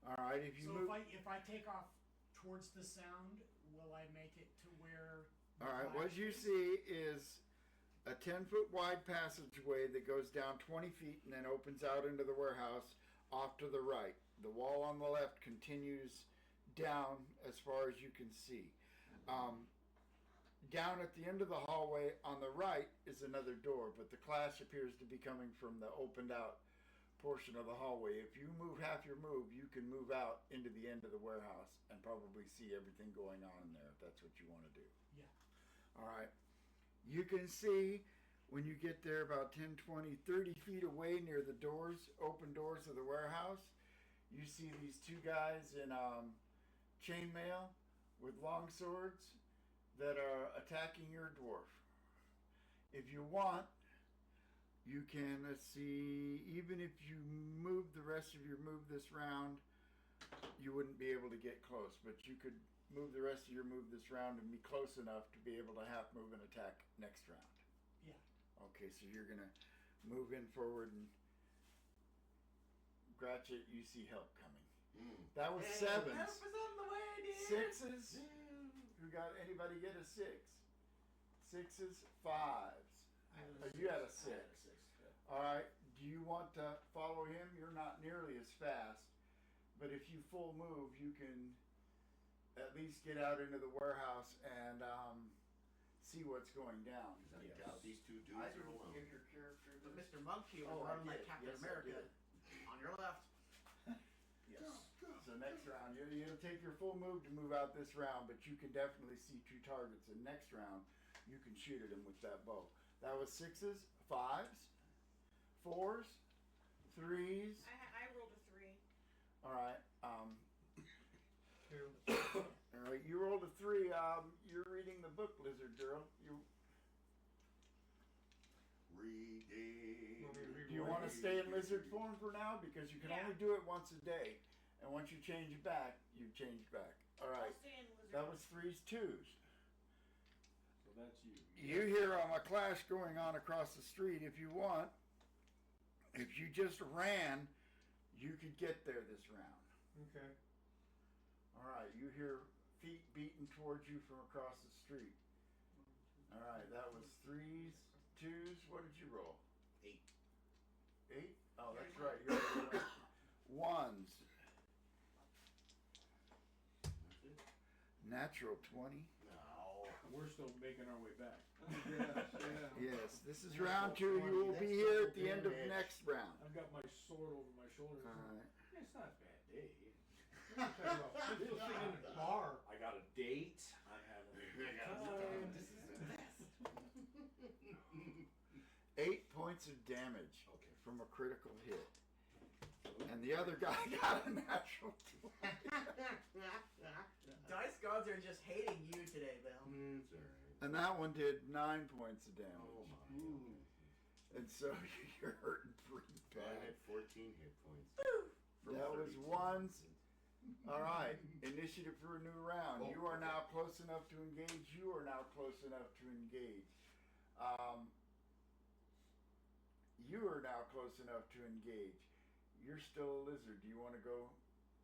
All right. If you So move. if I take off towards the sound, will I make it to where? the All right. What clash you is? see is a 10-foot wide passageway that goes down 20 feet and then opens out into the warehouse off to the right. The wall on the left continues down as far as you can see. Down at the end of the hallway on the right is another door, but the clash appears to be coming from the opened out portion of the hallway. If you move half your move, you can move out into the end of the warehouse and probably see everything going on in there if that's what you want to do. Yeah. All right. You can see when you get there about 10, 20, 30 feet away near the doors, open doors of the warehouse, you see these two guys in chainmail with long swords that are attacking your dwarf. If you want, you can, let's see, even if you move the rest of your move this round, you wouldn't be able to get close, but you could move the rest of your move this round and be close enough to be able to half move and attack next round. Yeah. Okay, so you're gonna move in forward and Gratchet, you see help coming. That was sevens. Help is on the way, dude. Sixes. Who got anybody get a six? Sixes, fives. You had a six. All right. Do you want to follow him? You're not nearly as fast, but if you full move, you can at least get out into the warehouse and see what's going down. I doubt these two dudes I are didn't alone. give your character But this. Mr. Monkey was Oh, I running like did. Captain Yes, I America. did. On your left. Yes. So next round, it'll take your full move to move out this round, but you can definitely see two targets. And next round, you can shoot at them with that bow. That was sixes, fives, fours, threes. I rolled a 3. All right. 2. All right. You rolled a 3. You're reading the book, Lizard Girl. Reading. Do you want to stay in lizard form for now? Because you can Yeah. only do it once a day. And once you change back, you change back. All right. I'll stay in lizard. That was threes, twos. So that's you. You hear a clash going on across the street. If you want, if you just ran, you could get there this round. Okay. All right. You hear feet beating towards you from across the street. All right. That was threes, twos. What did you roll? 8. 8? Oh, that's right. You already went. Ones. That's it. Natural 20. No. We're still making our way back. Yes, this is round 2. You will be here at the end of next round. I've got my sword over my shoulder. All right. It's not a bad day. People sitting in the bar. I got a date. I'm having a good time. This is the best. 8 points of damage Okay. from a critical hit. And the other guy got a natural 20. Dice gods are just hating you today, Bill. It's alright. And that one did 9 points of damage. Oh my. And so you're hurting pretty I bad. had 14 hit points. From That was 32. ones. All right, initiative for a new round. Oh, You are okay. now close enough to engage. You are now close enough to engage. You are now close enough to engage. You're still a lizard. Do you want to go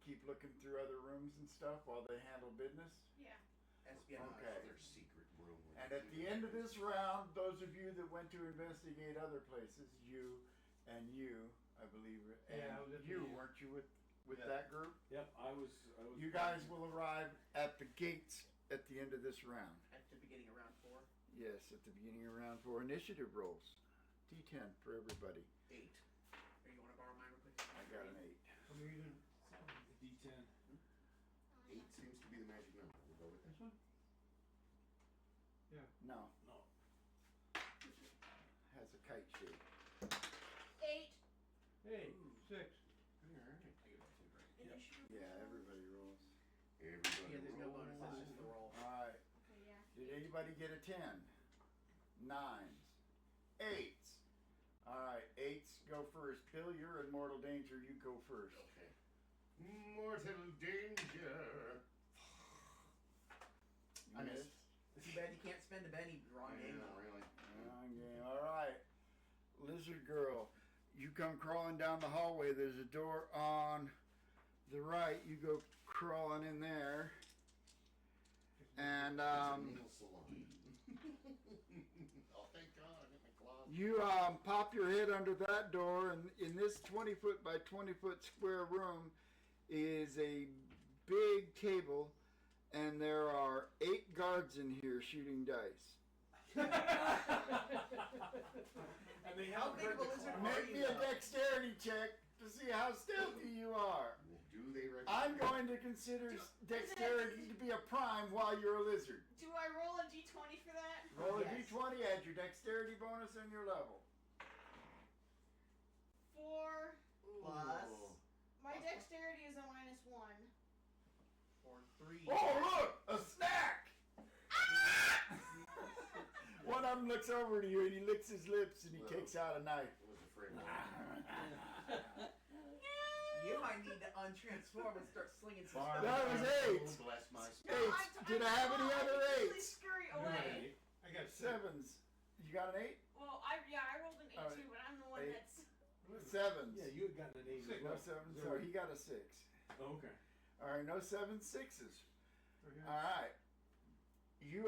keep looking through other rooms and stuff while they handle business? Yeah. Espionage. Okay. Their secret room. And at the end of this round, those of you that went to investigate other places, you and you, I believe, and Yeah, I was at you, the- weren't you with Yeah. that group? Yep, I was. You guys will arrive at the gates at the end of this round. At the beginning of round 4. Yes, at the beginning of round 4. Initiative rolls. D10 for everybody. 8. Or you want to borrow mine real quick? I got an 8. I'm using D10. 8 seems to be the magic number. We'll go with that. this one. No, No. has a kite shape. 8. Hey, 6. Alright. Initiative. Yeah, everybody rolls. Everybody Yeah, there's no roll. bonus. That's just the roll. Alright. Okay, yeah. Did anybody get a 10? 9s. 8s. Alright, 8s go first. Bill, you're in mortal danger. You go first. Okay. Mortal danger. You I missed. missed. Too bad you can't spend a penny. Wrong game. Yeah, really. Wrong game. Alright. Lizard girl, you come crawling down the hallway. There's a door on the right. You go crawling in there. And It's a nail salon. Oh, thank God, I got my claws. you pop your head under that door, and in this 20-foot by 20-foot square room is a big table, and there are 8 guards in here shooting dice. And they How haven't big heard of a the lizard clock. Make me a dexterity check to see how stealthy you are. Do they recognize? I'm going to consider dexterity to be a prime while you're a lizard. Do I roll a d20 for that? Roll a Yes. d20, add your dexterity bonus and your level. 4. Plus. My dexterity is a -1. Or 3. Oh, look! A snack! One of them looks over to you and he licks his lips and he takes out a knife. I was afraid. You might I need to untransform and start slinging some Bar- stuff. That was Oh, 8. bless my No, Eights. Did I have any other usually 8s? scurry You had an away. 8. I got 7s. You got an 8? Well, I rolled an 8 Alright. too, but I'm the one 8. that's. 7s. Yeah, you had gotten an 8 as No well. 7s. Is So there- he got a 6. Okay. All right, no 7s, 6s. Okay. All right. You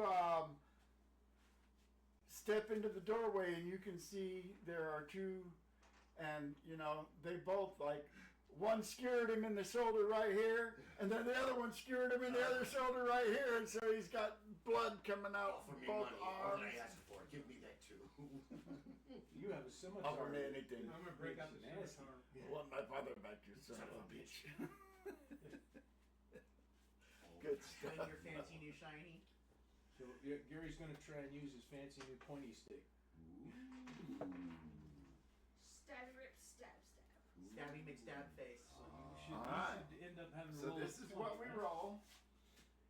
step into the doorway and you can see there are 2, and you know they both like one skewered him in the shoulder right here, and then the other one skewered him in the other shoulder right here, and so he's got blood coming out Offer from me both money. All arms. that I asked for. Give me that too. You have a scimitar. Offer me anything. I'm gonna break out the Nasty. scimitar. I want my father back, you son of a bitch. Good Shine stuff. your fancy new shiny. So Gary's gonna try and use his fancy new pointy stick. Stab, rip, stab, stab. Stabby McStab face. Should, Alright. you should end up having to So roll this a is 20, what we right? roll.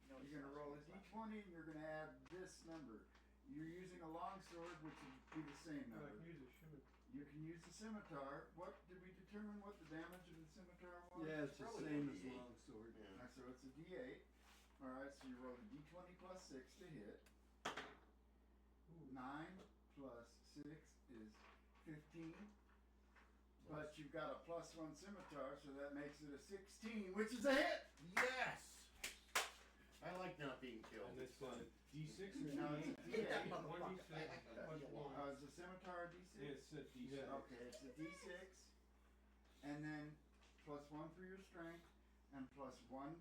You're gonna roll a d20 and you're gonna add this number. You're using a longsword, which would be the same I number. can use a shimmer. You can use the scimitar. What did we determine what the damage of the scimitar was? Yeah, it's the Probably same one as D8. longsword. So it's a d8. Alright, so you roll a d20 plus 6 to hit. 9 plus 6 is 15. But you've got a plus 1 scimitar, so that makes it a 16, which is a hit! Yes. I like not being killed. And It's it's fun. D6 or No, it's D8? a d8. 1d6 plus 1. Is the scimitar a d6? It's a D6. Okay, it's a d6, and then plus 1 for your strength, and plus 1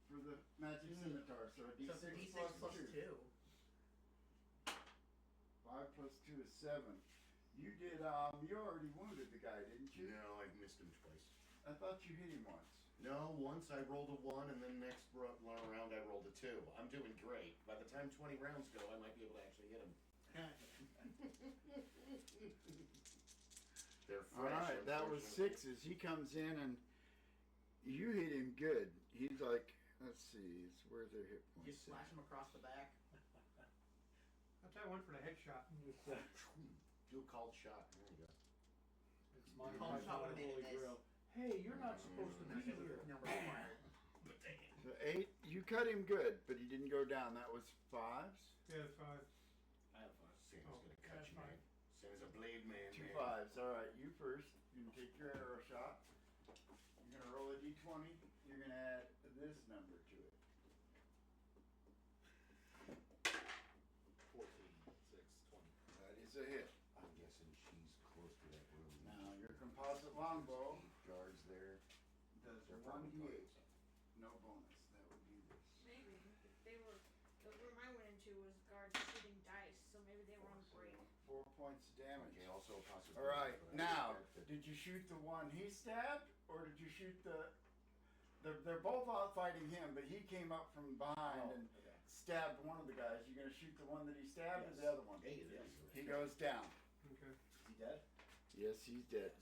for the magic scimitar. So a So d6, it's a D6 plus plus 2. 2. 5 plus 2 is 7. You did, you already wounded the guy, didn't you? No, I've missed him twice. I thought you hit him once. No, once I rolled a 1, and then next round I rolled a 2. I'm doing great. By the time 20 rounds go, I might be able to actually hit him. They're fresh. Alright, that was unfortunately. 6s. He comes in and you hit him good. He's like, let's see, it's where's their hit You points? slash him across the back. I'll try one for the headshot. Do a called shot. There you go. It's Monty Call Python shot and the would've made Holy it nice. Grail. Hey, you're not supposed to be here. Number required. So 8, you cut him good, but he didn't go down. That was 5s. Yeah, 5. I have 5. Sam's Oh, gonna cut that's you, fine. man. Sam's a blade man. 2 man. 5s. Alright, you first. You can take your arrow shot. You're gonna roll a d20. You're gonna add this number to it. 14, 6, 20. That is a hit. I'm guessing she's close to that room. Now your composite longbow Guards there. does They're 1 probably d8. guards. No bonus. That would be this. Maybe. If they were. The room I went into was guards shooting dice, so maybe they were on break. 4 points of damage. Okay, also a possibility. Alright, but I now, suspect that- did you shoot the one he stabbed, or did you shoot they're both out fighting him, but he came up from behind and okay. stabbed one of the guys. You gonna shoot the one that he stabbed or Yes. the other one? Hey, it is. He goes down. Okay. Is he dead? Yes, he's dead.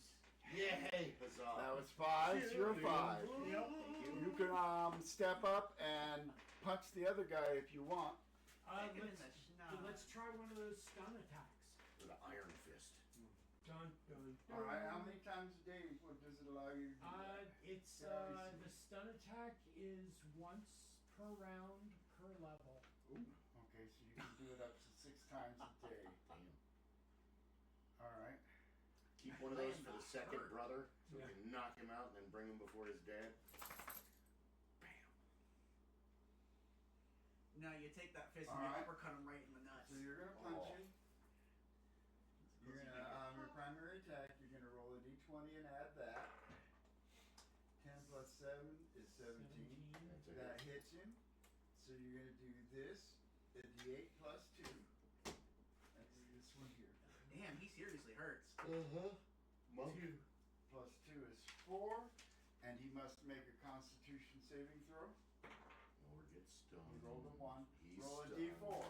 Yay! Huzzah! That was 5s, you're 5. Yep. You can step up and punch the other guy if you want. Take him in the Let's schnoz. try one of those stun attacks. With an iron fist. Done. Alright, how many times a day what does it allow you to do that? It's the stun attack is once per round per level. Okay, so you can do it up to 6 times a day. Damn. Alright. Keep one of those for the second Hurt. brother, so Yeah. we can knock him out and then bring him before his dad. No, you take that fist and you Alright. uppercut him right in the nuts. So you're gonna punch Oh. him. You're gonna, your primary attack, you're gonna roll a d20 and add that. 10 plus 7 is 17. That's a That hit. hits him. So you're gonna do this, a d8 plus 2. That's this one here. Damn, he seriously hurts. Uh-huh. Monk. 2 plus 2 is 4, and he must make a constitution saving throw. Or get stunned. He rolled a 1. He's Roll a stunned. d4.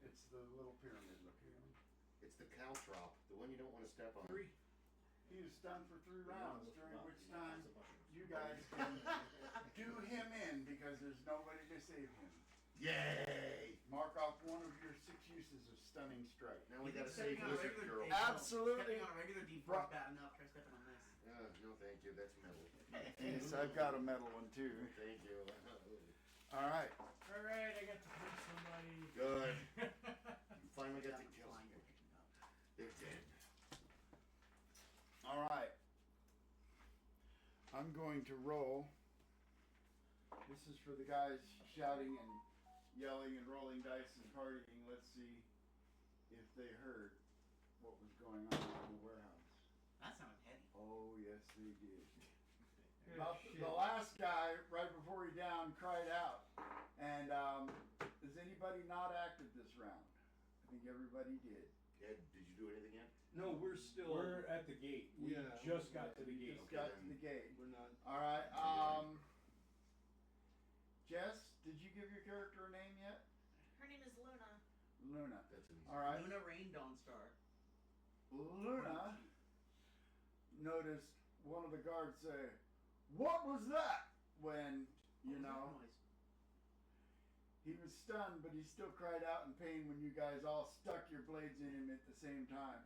It's the little pyramid looking one. It's the caltrop, the one you don't want to step on. 3. He was stunned for 3 rounds, during No, which no, time it's a mushroom. you guys can do him in because there's nobody to save him. Yay! Mark off one of your 6 uses of stunning strike. Now we You gotta think save stepping on a Lizard regular- Girl. hey, Absolutely. Stepping on a regular D4 Bro- is bad enough. Try stepping on this. No thank you. That's metal. Yes, I've got a metal one too. Thank you. All right. Alright, I got to punch somebody. Good. You finally got to kill them. They're dead. All right. I'm going to roll. This is for the guys shouting and yelling and rolling dice and partying. Let's see if they heard what was going on in the warehouse. That sounded heavy. Oh, yes, they did. Good shit. The last guy, right before he downed, cried out. And has anybody not acted this round? I think everybody did. Ed, did you do anything yet? No, we're still. We're at the gate. We Yeah. just got to the gate. Just got to the gate. We're not. All right. Jess, did you give your character a name yet? Her name is Luna. Luna. That's an easy. All right. Luna Rain Dawnstar. Luna noticed one of the guards say, "What was that?" When, you know, he was stunned, but he still cried out in pain when you guys all stuck your blades in him at the same time.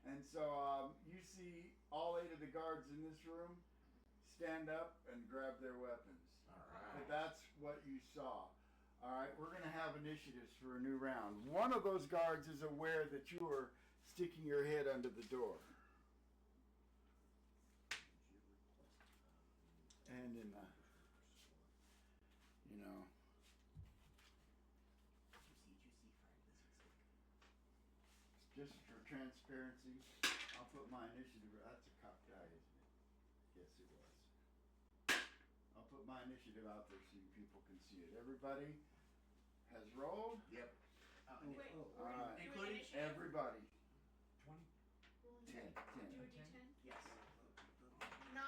And so you see all 8 of the guards in this room stand up and grab their weapons. All But right. that's what you saw. All right, we're going to have initiatives for a new round. One of those guards is aware that you are sticking your head under the door. And in the, you know, just for transparency, I'll put my initiative. That's a cop die, isn't it? Yes, it was. I'll put my initiative out there so you people can see it. Everybody has rolled. Yep. Wait, All right. Including Everybody. 20? 10. Do a D10? Yes. 9.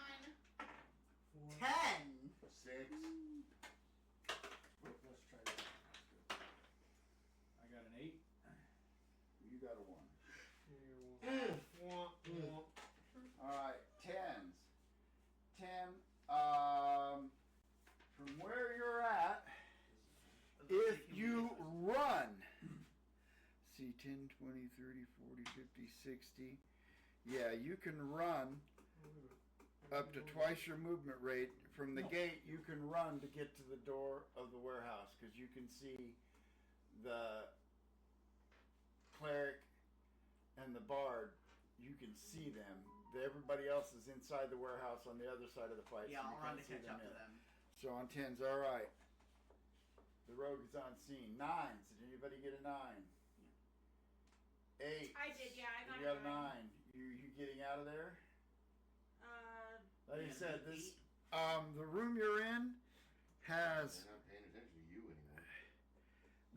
4. 10. 6. Let's try that. I got an 8. You got a 1. Womp, womp. All right, 10s. 10. From where you're at, if you run, see 10, 20, 30, 40, 50, 60. Yeah, you can run up to twice your movement rate. From the gate, you can run to get to the door of the warehouse because you can see the cleric and the bard. You can see them. Everybody else is inside the warehouse on the other side of the fight. Yeah, so I'll you run can't to see catch them up to yet. them. So on 10s, all right. The rogue is on scene. 9s. Did anybody get a 9? 8. I did, yeah, I got You got a 9. You getting out of there? Like I said, this the room you're in has They're not paying attention to you anymore.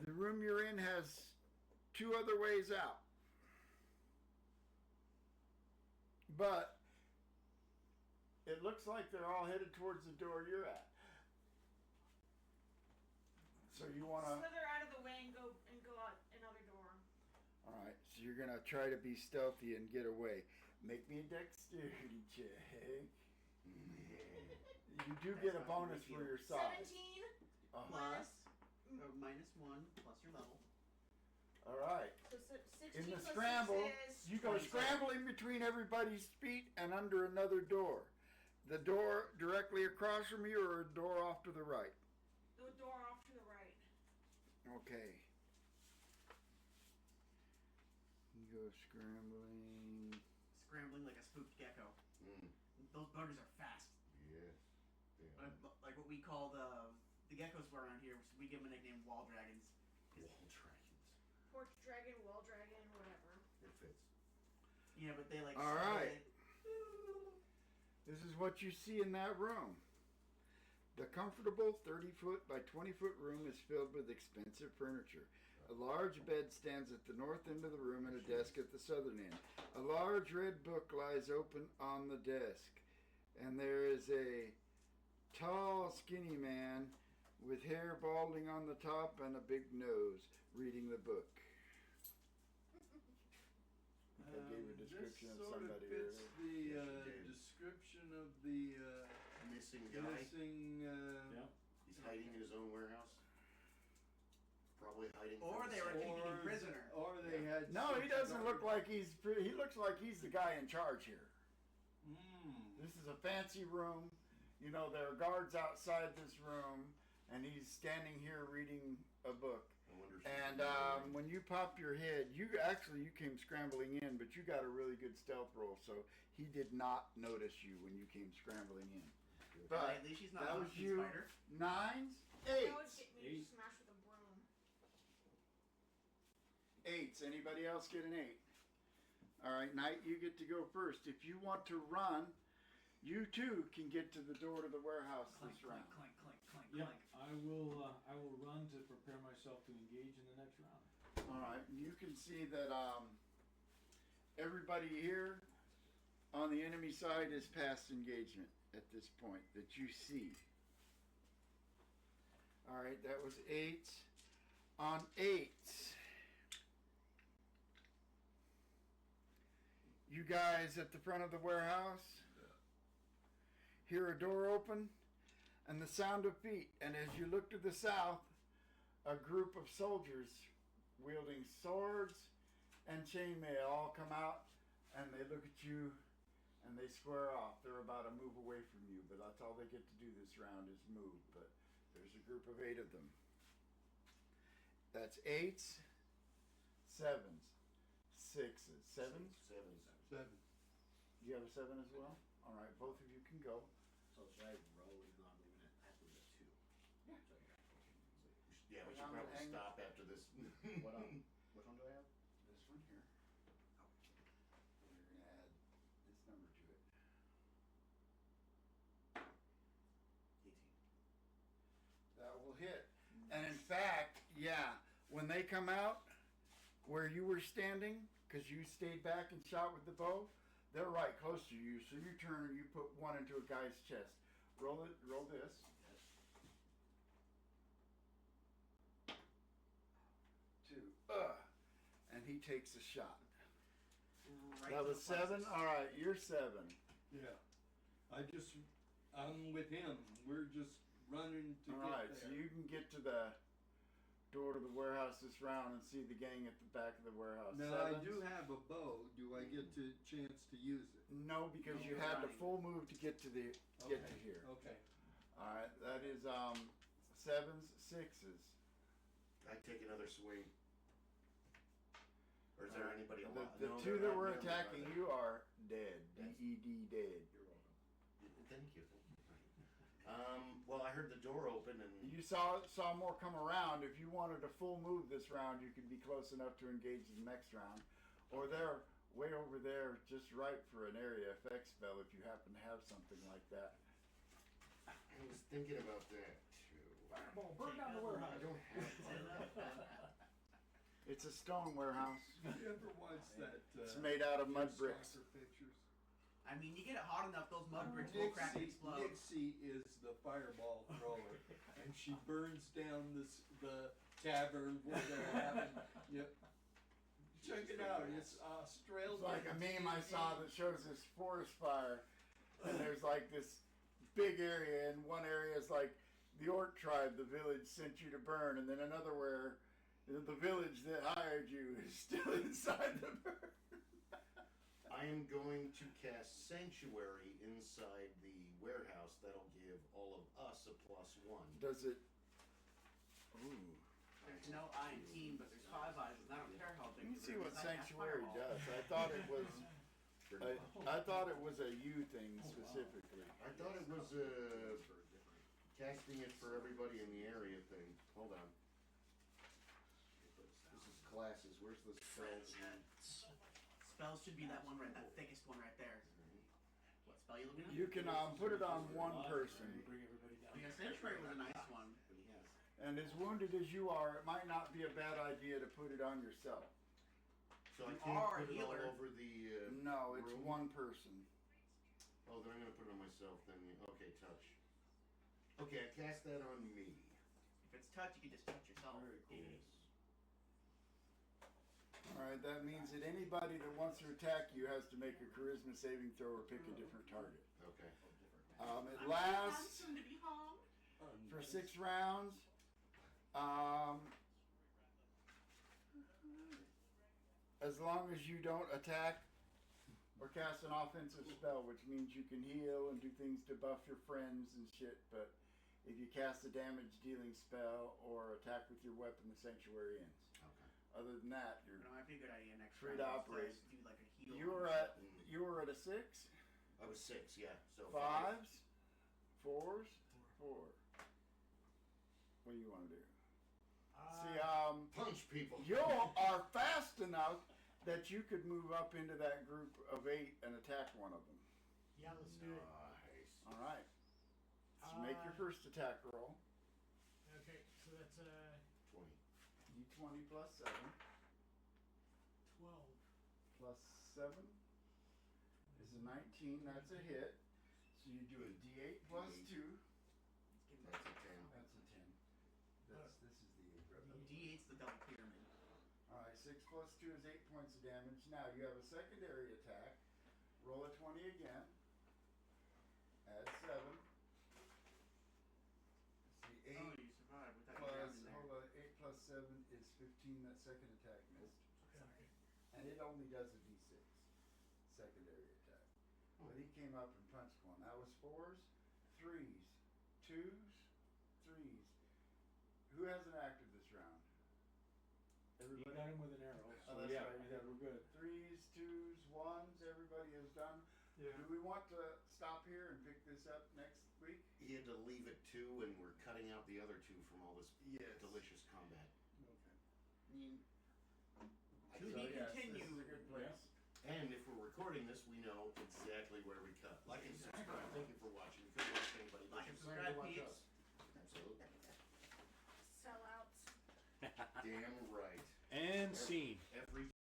the room you're in has 2 other ways out. But it looks like they're all headed towards the door you're at. So you want to... Slither out of the way and go out another door. All right, so you're going to try to be stealthy and get away. Make me a dexterity check. You do get a bonus for your size. 17 Plus, or minus 1 plus your level. All right. So 16 In the plus scramble, 6 is you go 27. scrambling between everybody's feet and under another door. The door directly across from you or a door off to the right? the door off to the right. Okay. You go scrambling. Scrambling like a spooked gecko. Mm. Those buggers are fast. Yes. Like what we call the geckos around here. We give them a nickname, wall dragons. Wall dragons. Porch dragon, wall dragon, whatever. It fits. Yeah, but they like. All right. This is what you see in that room. The comfortable 30-foot by 20-foot room is filled with expensive furniture. A large bed stands at the north end of the room and a desk at the southern end. A large red book lies open on the desk. And there is a tall, skinny man with hair balding on the top and a big nose reading the book. I gave a description of this sort somebody fits earlier. the description of the Missing guy. missing. Yeah. He's hiding in his own warehouse. Probably hiding. Or from they the were sun. keeping him prisoner. Or they had. No, he six doesn't look guards. like he looks like he's the guy in charge here. Hmm. This is a fancy room. You know, there are guards outside this room, and he's standing here reading a book. And when you pop your head, you came scrambling in, but you got a really good stealth roll, so he did not notice you when you came scrambling in. But at least she's not that a was monkey you. spider. 9s, That would 8s. get me to smash with a broom. 8s. Anybody else get an 8? All right, Knight, you get to go first. If you want to run, you too can get to the door to the warehouse this round. Clink, clink, clink, Yep, clink. I will run to prepare myself to engage in the next round. All right, and you can see that everybody here on the enemy side is past engagement at this point that you see. All right, that was 8. On 8, you guys at the front of the warehouse hear a door open and the sound of feet, and as you look to the south, a group of soldiers wielding swords and chainmail all come out, and they look at you and they square off. They're about a move away from you, but that's all they get to do this round is move. But there's a group of 8 of them. That's 8s, 7s, 6s. 7s? 7. You have a 7 as well? All right, both of you can go. So should I roll even though I'm leaving it? I have to leave it at 2. Yeah. So, okay. Yeah, we should probably stop after this. Which one do I have? This one here. And you're going to add this number to it. 18. That will hit. And in fact, yeah, when they come out where you were standing, because you stayed back and shot with the bow, they're right close to you. So you turn and you put one into a guy's chest. Roll it. Roll this. 2. And he takes a shot. Right That to was the 7. plexus. All right, you're 7. Yeah. I'm with him. We're just running to All get right, there. so you can get to the door to the warehouse this round and see the gang at the back of the warehouse. Now, I 7s? do have a bow. Do I get to chance to use it? No, because No, you you're had the running. full move to get to the get to here. Okay. All right, that is 7s, 6s. I take another swing. Or is there anybody alive? The No, 2 they're that not were near me, attacking are they? you are dead. Yes. DED dead. You're welcome. Thank you. Well, I heard the door open and You saw more come around. If you wanted a full move this round, you could be close enough to engage the next round, or they're way over there, just right for an area effect spell if you happen to have something like that. I was thinking about that too. Fireball, burn down the warehouse. I don't have It's a stone warehouse. You ever watch that? It's made out of mud bricks. soccer pictures? I mean, you get it hot enough, those mud bricks will crack and explode. Nixie is the fireball thrower, and she burns down the tavern where they're having. Yep. Check it out. It's Australian. It's like a meme I saw that shows this forest fire, and there's like this big area, and one area is like the orc tribe, the village sent you to burn, and then another where the village that hired you is still inside the burn. I am going to cast Sanctuary inside the warehouse. That'll give all of us a +1. Does it? Ooh. There's no eye in team, but there's 5 eyes, and I don't care how big Let me it see is, what I cast sanctuary fireball. does. I thought it was. I thought it was a you thing specifically. I thought it was casting it for everybody in the area thing. Hold on. This is classes. Where's the spells? Spells should be that one right, that thickest one right there. What spell you looking at? You can put it on one person, Bring everybody down. Yeah, Sanctuary was a nice one. and as wounded as you are, it might not be a bad idea to put it on yourself. So I You can't are a put it all healer. over the. No, it's room? one person. Oh, then I'm gonna put it on myself. Then okay, touch. Okay, I cast that on me. If it's touch, you can just touch yourself. Very cool. All right, that means that anybody that wants to attack you has to make a charisma saving throw or pick a different target. Okay. It lasts Soon to be home. for 6 rounds. As long as you don't attack or cast an offensive spell, which means you can heal and do things to buff your friends and shit, but if you cast a damage dealing spell or attack with your weapon, the sanctuary ends. Okay. Other than that, you're No, I figured next free round to I operate. was do like a heal. You were at a 6, I was 6, yeah. So 5s, 4s, 4. What do you want to do? See, punch people. you are fast enough that you could move up into that group of 8 and attack one of them. Yeah, let's do it. Nice. All right. So make your first attack roll. Okay, so that's 20. D20 plus 7 12. plus 7 is a 19. That's a hit. So you do a D8 plus 2. That's a 10. That's a 10. This is the 8, brother. D8's the double pyramid. All right, 6 plus 2 is 8 points of damage. Now you have a secondary attack. Roll a 20 again. Add 7. See, 8 Oh, you survived without plus, grabbing there. hold on, 8 plus 7 is 15. That second attack missed. Okay. And it only does a D6 secondary attack. But he came up and punched one. That was 4s, 3s, 2s, 3s. Who hasn't acted this round? You Everybody? got him with an arrow, so Oh, that's yeah, right, I think we're good. 3s, 2s, 1s, everybody has done. Yeah. Do we want to stop here and pick this up next week? He had to leave at 2, and we're cutting out the other 2 from all this Yes. delicious combat. Okay. I mean, So, to be yes, continued. This is a good place. And if we're recording this, we know exactly where we cut. Like and subscribe. Thank you for watching. You couldn't watch anybody. Like and but subscribe, you watch peeps. us. Absolutely. Sellouts. Damn right. And scene.